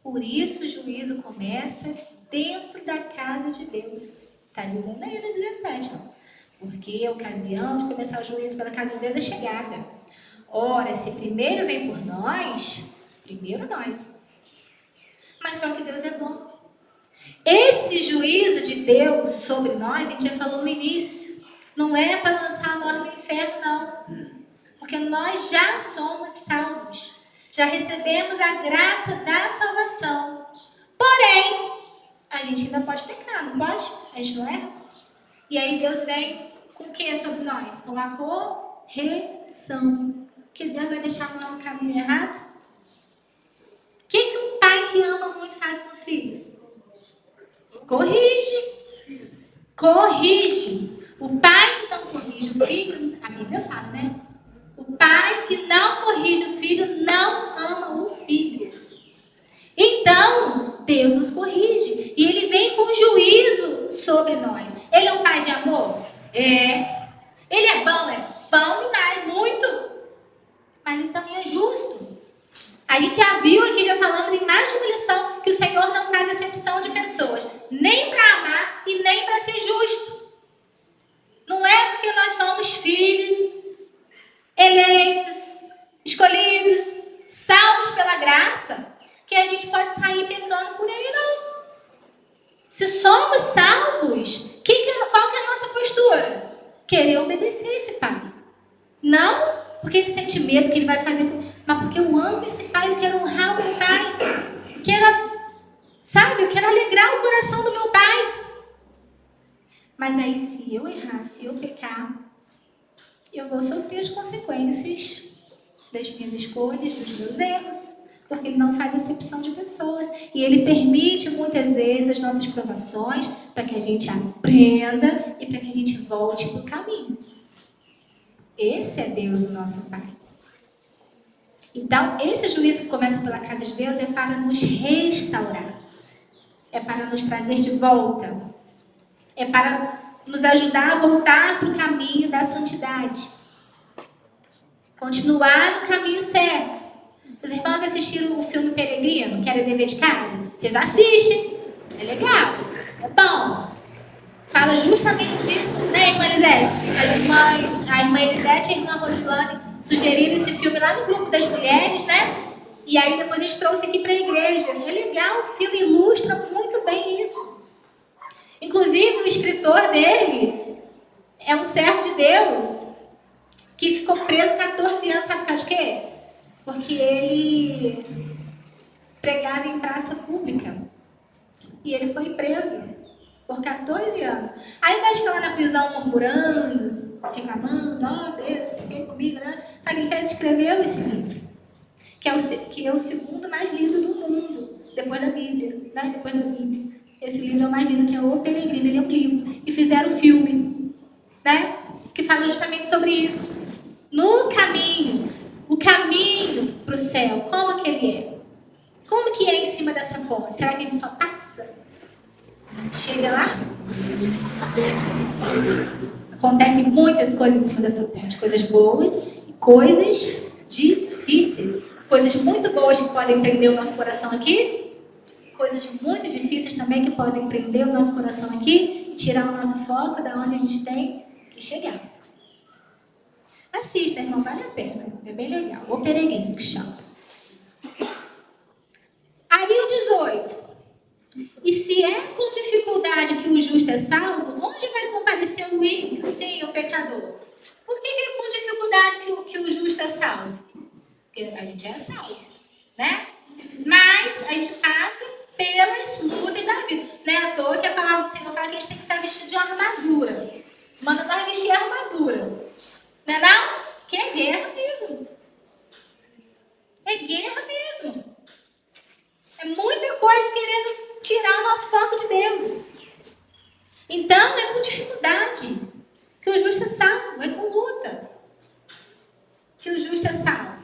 [SPEAKER 1] Por isso o juízo começa dentro da casa de Deus. Está dizendo aí no 17, ó. Porque a ocasião de começar o juízo pela casa de Deus é chegada. Ora, se primeiro vem por nós, primeiro nós. Mas só que Deus é bom. Esse juízo de Deus sobre nós, a gente já falou no início, não é para lançar nós no inferno, não. Porque nós já somos salvos. Já recebemos a graça da salvação. Porém, a gente ainda pode pecar, não pode? A gente não erra? E aí Deus vem com o que sobre nós? Com a correção. Que Deus vai deixar nós no caminho errado? O que um pai que ama muito faz com os filhos? Corrige. Corrige. O pai que não corrige o filho, a Bíblia fala, né? O pai que não corrige o filho não ama o filho. Então, Deus nos corrige. E Ele vem com juízo sobre nós. Ele é um pai de amor? É. Ele é bom? É bom demais, muito. Mas Ele também é justo. A gente já viu aqui, já falamos em mais de uma lição, que o Senhor não faz acepção de pessoas. Nem para amar e nem para ser justo. Não é porque nós somos filhos, eleitos, escolhidos, salvos pela graça, que a gente pode sair pecando por aí, não. Se somos salvos, qual que é a nossa postura? Querer obedecer esse pai. Não porque a gente sente medo que ele vai fazer, mas porque eu amo esse pai, eu quero honrar o meu pai. Eu quero alegrar o coração do meu pai. Mas aí, se eu errar, se eu pecar, eu vou sofrer as consequências das minhas escolhas, dos meus erros. Porque Ele não faz acepção de pessoas. E Ele permite, muitas vezes, as nossas provações para que a gente aprenda e para que a gente volte para o caminho. Esse é Deus, o nosso Pai. Então, esse juízo que começa pela casa de Deus é para nos restaurar. É para nos trazer de volta. É para nos ajudar a voltar para o caminho da santidade. Continuar no caminho certo. Os irmãos assistiram o filme Peregrino, que era dever de casa? Vocês assistem. É legal. É bom. Fala justamente disso, né, irmã Elisete? A irmã Elisete e a irmã Rosilane sugeriram esse filme lá no grupo das mulheres, né? E aí depois a gente trouxe aqui para a igreja. É legal, o filme ilustra muito bem isso. Inclusive, o escritor dele é um servo de Deus que ficou preso 14 anos, sabe por causa de quê? Porque ele pregava em praça pública. E ele foi preso por 14 anos. Aí, ao invés de ficar lá na prisão murmurando, reclamando, Deus, por que comigo, né? Aí ele escreveu esse livro, que é o segundo mais lido do mundo, depois da Bíblia, né? Depois da Bíblia. Esse livro é o mais lido, que é O Peregrino. Ele é um livro. E fizeram o filme, né? Que fala justamente sobre isso. No caminho, o caminho para o céu, como que ele é? Como que é em cima dessa ponte? Será que a gente só passa? Chega lá? Acontecem muitas coisas em cima dessa ponte. Coisas boas e coisas difíceis. Coisas muito boas que podem prender o nosso coração aqui. Coisas muito difíceis também que podem prender o nosso coração aqui. Tirar o nosso foco da onde a gente tem que chegar. Assista, irmão, vale a pena. É bem legal. O Peregrino que chama. Aí o 18. E se é com dificuldade dificuldade que o justo é salvo, onde vai comparecer o ímpio, sim, o pecador? Por que é com dificuldade que o justo é salvo? Porque a gente é salvo, né? Mas a gente passa pelas lutas da vida. Não é à toa que a palavra do Senhor fala que a gente tem que estar vestido de uma armadura. Manda nós vestir a armadura. Não é não? Que é guerra mesmo. É guerra mesmo. É muita coisa querendo tirar o nosso foco de Deus. Então, é com dificuldade que o justo é salvo. É com luta que o justo é salvo.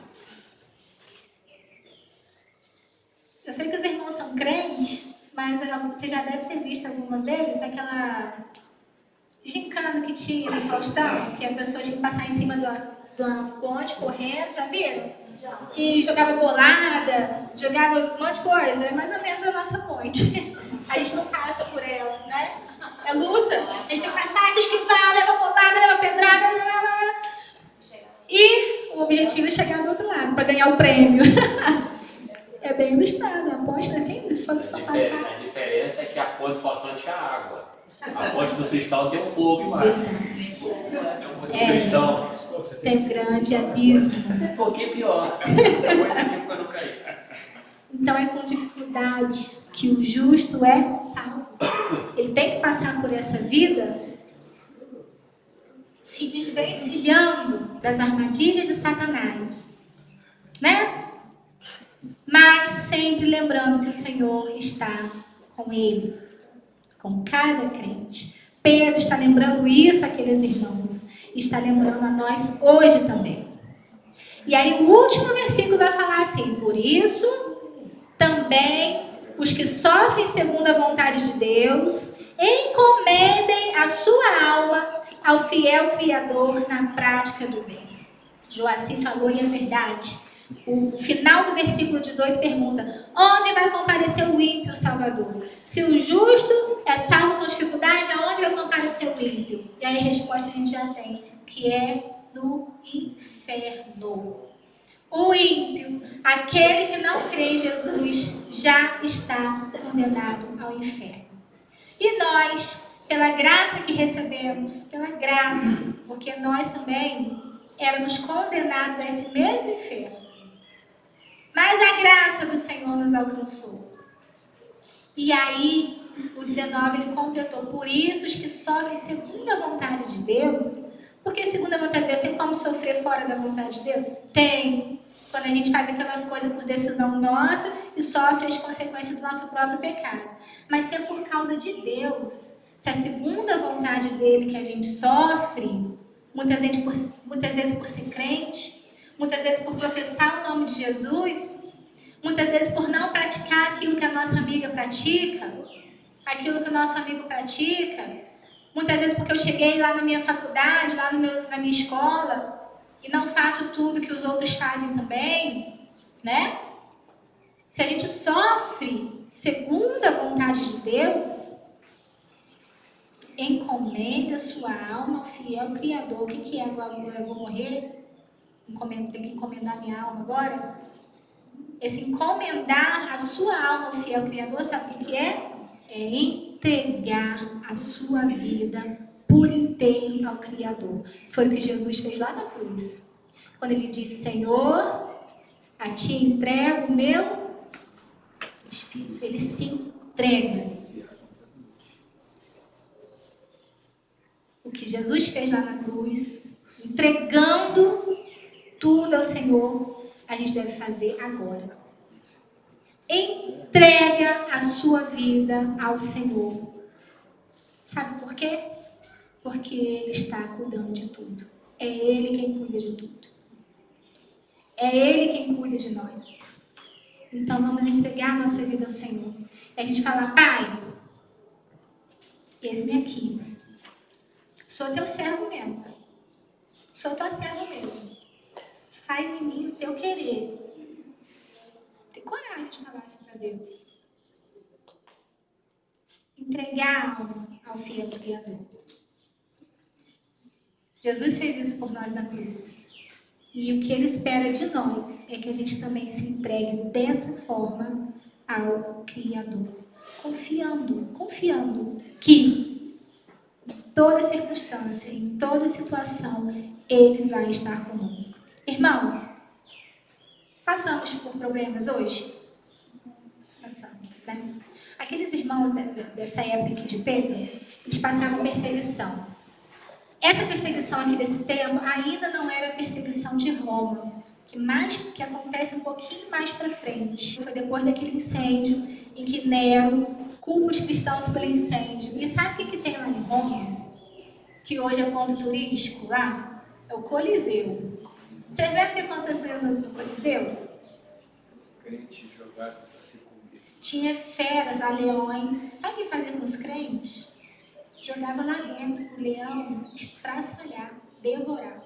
[SPEAKER 1] Eu sei que os irmãos são crentes, mas você já deve ter visto alguma vez aquela gincana que tinha no Faustão, que a pessoa tinha que passar em cima de uma ponte correndo, já viram? E jogava bolada, jogava um monte de coisa. É mais ou menos a nossa ponte. A gente não passa por ela, né? É luta. A gente tem que passar, se esquivar, leva bolada, leva pedrada. E o objetivo é chegar do outro lado, para ganhar o prêmio. É bem ilustrado. A ponte não tem fosse só passar.
[SPEAKER 5] A diferença é que a ponte Faustão tinha água. A ponte do Cristal tem um fogo embaixo. O Cristão.
[SPEAKER 1] Tem um grande abismo.
[SPEAKER 5] Um pouquinho pior. Depois você tinha para não cair.
[SPEAKER 1] Então é com dificuldade que o justo é salvo. Ele tem que passar por essa vida se desvencilhando das armadilhas de Satanás, né? Mas sempre lembrando que o Senhor está com ele, com cada crente. Pedro está lembrando isso àqueles irmãos, está lembrando a nós hoje também. E aí o último versículo vai falar assim: por isso também os que sofrem segundo a vontade de Deus encomendem a sua alma ao fiel Criador na prática do bem. Joaci falou e é verdade. O final do versículo 18 pergunta: onde vai comparecer o ímpio, o Salvador? Se o justo é salvo com dificuldade, aonde vai comparecer o ímpio? E aí a resposta a gente já tem, que é no inferno. O ímpio, aquele que não crê em Jesus, já está condenado ao inferno. E nós, pela graça que recebemos, pela graça, porque nós também éramos condenados a esse mesmo inferno. Mas a graça do Senhor nos alcançou. E aí, o 19, ele completou: por isso os que sofrem segundo a vontade de Deus. Porque segundo a vontade de Deus, tem como sofrer fora da vontade de Deus? Tem. Quando a gente faz aquelas coisas por decisão nossa e sofre as consequências do nosso próprio pecado. Mas se é por causa de Deus, se é segundo a vontade dele que a gente sofre, muitas vezes por ser crente, muitas vezes por professar o nome de Jesus, muitas vezes por não praticar aquilo que a nossa amiga pratica, aquilo que o nosso amigo pratica, muitas vezes porque eu cheguei lá na minha faculdade, lá na minha escola, e não faço tudo que os outros fazem também, né? Se a gente sofre segundo a vontade de Deus, encomenda sua alma ao fiel Criador. O que é agora? Eu vou morrer? Tenho que encomendar minha alma agora? Esse encomendar a sua alma ao fiel Criador, sabe o que é? É entregar a sua vida por inteiro ao Criador. Foi o que Jesus fez lá na cruz. Quando ele disse: Senhor, a ti entrego o meu Espírito. Ele se entrega a Deus. O que Jesus fez lá na cruz, entregando tudo ao Senhor, a gente deve fazer agora. Entrega a sua vida ao Senhor. Sabe por quê? Porque Ele está cuidando de tudo. É Ele quem cuida de tudo. É Ele quem cuida de nós. Então vamos entregar a nossa vida ao Senhor. E a gente fala: Pai, eis-me aqui. Sou teu servo mesmo, Pai. Sou tua serva mesmo. Faz em mim o teu querer. Tem coragem de falar isso para Deus. Entregar a alma ao fiel Criador. Jesus fez isso por nós na cruz. E o que Ele espera de nós é que a gente também se entregue dessa forma ao Criador. confiando que em toda circunstância, em toda situação, Ele vai estar conosco. Irmãos, passamos por problemas hoje? Passamos, né? Aqueles irmãos dessa época aqui de Pedro, eles passavam perseguição. Essa perseguição aqui desse tempo ainda não era a perseguição de Roma, que acontece um pouquinho mais para frente. Foi depois daquele incêndio em que Nero culpa os cristãos pelo incêndio. E sabe o que tem lá em Roma? Que hoje é ponto turístico lá? É o Coliseu. Vocês lembram o que aconteceu no Coliseu?
[SPEAKER 6] Crente jogado para se comer.
[SPEAKER 1] Tinha feras, leões. Sabe o que fazia com os crentes? Jogava lá dentro, o leão estraçalhar, devorar.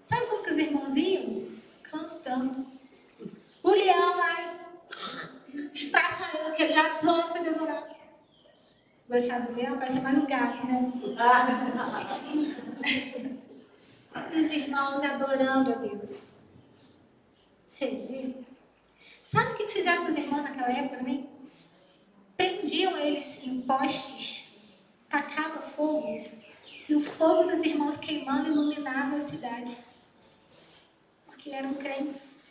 [SPEAKER 1] Sabe como que os irmãos iam? Cantando. O leão lá estraçalhando, que já pronto para devorar. Gostar do leão? Vai ser mais um gato, né? E os irmãos adorando a Deus. Você vê? Sabe o que fizeram com os irmãos naquela época também? Prendiam eles em postes, tacava fogo, e o fogo dos irmãos queimando iluminava a cidade. Porque eram crentes.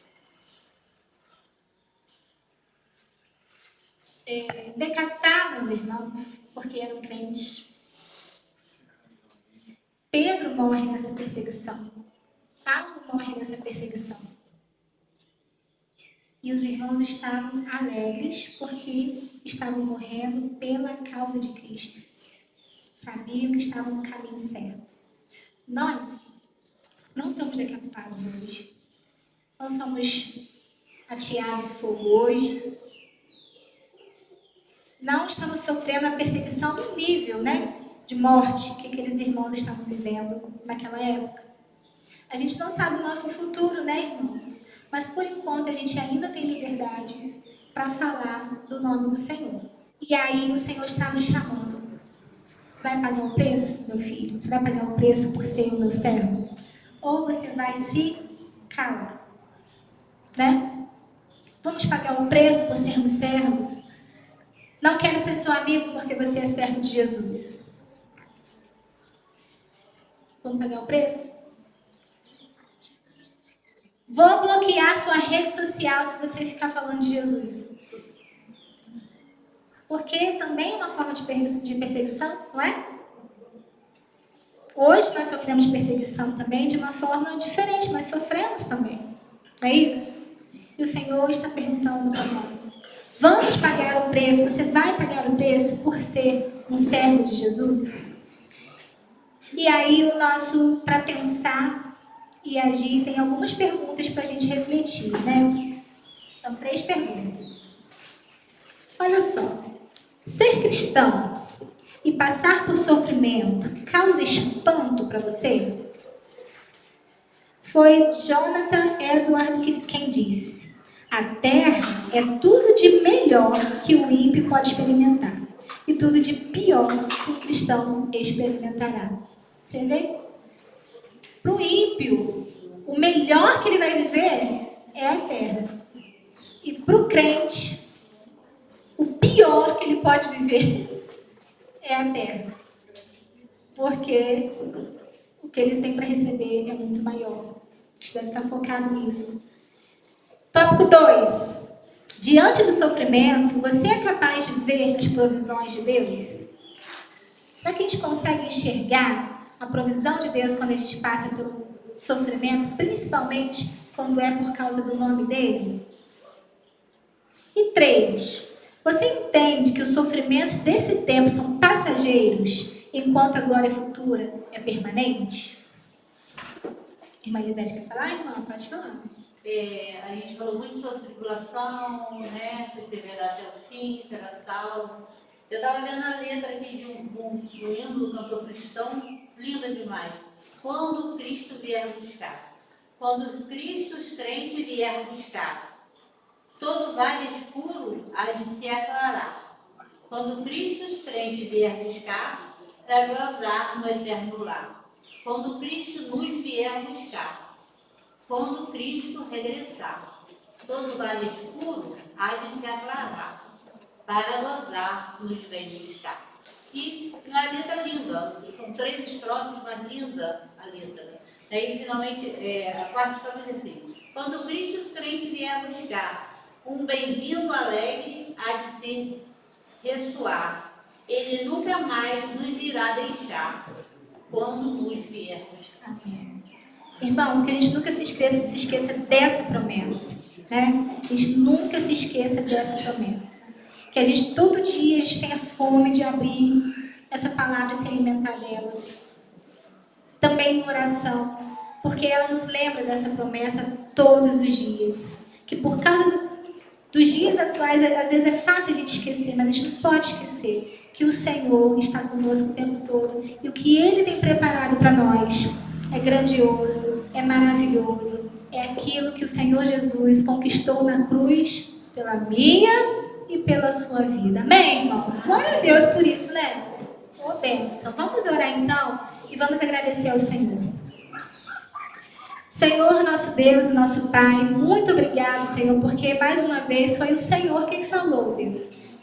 [SPEAKER 1] Decapitavam os irmãos, porque eram crentes. Pedro morre nessa perseguição. Paulo morre nessa perseguição. E os irmãos estavam alegres porque estavam morrendo pela causa de Cristo. Sabiam que estavam no caminho certo. Nós não somos decapitados hoje. Não somos ateados fogo hoje. Não estamos sofrendo a perseguição do nível, né, de morte que aqueles irmãos estavam vivendo naquela época. A gente não sabe o nosso futuro, né, irmãos? Mas por enquanto a gente ainda tem liberdade para falar do nome do Senhor. E aí o Senhor está nos chamando. Vai pagar o preço, meu filho? Você vai pagar o preço por ser o meu servo? Ou você vai se calar? Né? Vamos pagar o preço por sermos servos? Não quero ser seu amigo porque você é servo de Jesus. Vamos pagar o preço? Vou bloquear sua rede social se você ficar falando de Jesus. Porque também é uma forma de perseguição, não é? Hoje nós sofremos perseguição também de uma forma diferente, nós sofremos também. Não é isso? E o Senhor está perguntando para nós: vamos pagar o preço? Você vai pagar o preço por ser um servo de Jesus? E aí para pensar e agir, tem algumas perguntas para a gente refletir, né? São 3 perguntas. Olha só. Ser cristão e passar por sofrimento causa espanto para você? Foi Jonathan Edwards quem disse: a terra é tudo de melhor que o ímpio pode experimentar e tudo de pior que o cristão experimentará. Você vê? Para o ímpio, o melhor que ele vai viver é a terra. E para o crente, o pior que ele pode viver é a terra. Porque o que ele tem para receber é muito maior. A gente deve estar focado nisso. Tópico 2. Diante do sofrimento, você é capaz de ver as provisões de Deus? Será que a gente consegue enxergar a provisão de Deus quando a gente passa pelo sofrimento, principalmente quando é por causa do nome dele? E 3. Você entende que os sofrimentos desse tempo são passageiros, enquanto a glória futura é permanente? Irmã Elisete quer falar, irmã? Pode falar.
[SPEAKER 3] A gente falou muito sobre tribulação, né? Perseverar até o fim, será salvo. Eu estava vendo a letra aqui de um hino do cantor cristão, linda demais. Quando Cristo vier buscar. Quando Cristo os crentes vier buscar, todo vale escuro há de se aclarar. Quando Cristo os crentes vier buscar, para gozar no eterno lar. Quando Cristo nos vier buscar, quando Cristo regressar, todo vale escuro há de se aclarar. para gozar nos bem-estar. E uma letra linda, são 3 estrofes, mas linda a letra. Aí, finalmente, a quarta estrofe é assim: quando Cristo os crentes vier buscar, um bem-vindo alegre há de ser ressoar. Ele nunca mais nos irá deixar, quando nos vier buscar.
[SPEAKER 1] Amém. Irmãos, que a gente nunca se esqueça dessa promessa, né? Que a gente nunca se esqueça dessa promessa. Que a gente, todo dia, a gente tenha fome de abrir essa palavra e se alimentar dela. Também em oração, porque ela nos lembra dessa promessa todos os dias. Que por causa dos dias atuais, às vezes é fácil a gente esquecer, mas a gente não pode esquecer que o Senhor está conosco o tempo todo. E o que Ele tem preparado para nós é grandioso, é maravilhoso. É aquilo que o Senhor Jesus conquistou na cruz pela minha e pela sua vida. Amém, irmãos? Glória a Deus por isso, né? Ô, bênção. Vamos orar então e vamos agradecer ao Senhor. Senhor, nosso Deus e nosso Pai, muito obrigado, Senhor, porque mais uma vez foi o Senhor quem falou, Deus.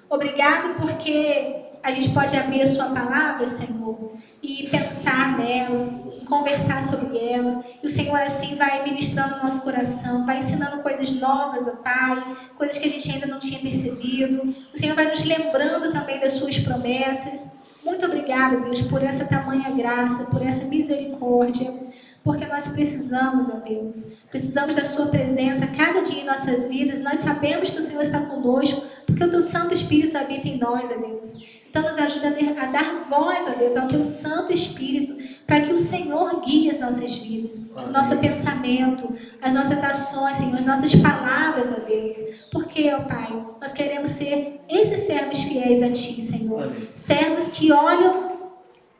[SPEAKER 1] Obrigado porque a gente pode abrir a sua palavra, Senhor, e pensar nela, conversar sobre ela. E o Senhor assim vai ministrando o nosso coração, vai ensinando coisas novas, ó Pai, coisas que a gente ainda não tinha percebido. O Senhor vai nos lembrando também das suas promessas. Muito obrigado, Deus, por essa tamanha graça, por essa misericórdia. Porque nós precisamos, ó Deus, precisamos da sua presença cada dia em nossas vidas. Nós sabemos que o Senhor está conosco, porque o teu Santo Espírito habita em nós, ó Deus. Então nos ajuda a dar voz, ó Deus, ao teu Santo Espírito, para que o Senhor guie as nossas vidas, o nosso pensamento, as nossas ações, Senhor, as nossas palavras, ó Deus. Porque, ó Pai, nós queremos ser esses servos fiéis a Ti, Senhor. Servos que olham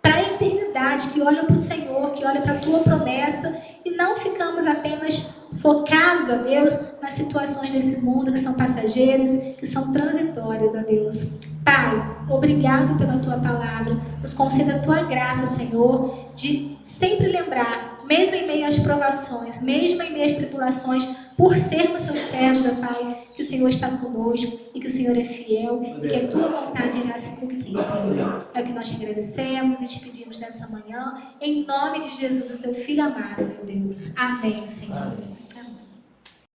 [SPEAKER 1] para a eternidade, que olham para o Senhor, que olham para a Tua promessa e não ficamos apenas focados, ó Deus, nas situações desse mundo que são passageiras, que são transitórias, ó Deus. Pai, obrigado pela Tua palavra. Nos conceda a Tua graça, Senhor, de sempre lembrar, mesmo em meio às provações, mesmo em meio às tribulações, por sermos seus servos, ó Pai, que o Senhor está conosco e que o Senhor é fiel e que a Tua vontade irá se cumprir, Senhor. É o que nós te agradecemos e te pedimos nessa manhã, em nome de Jesus, o Teu Filho amado, meu Deus. Amém, Senhor.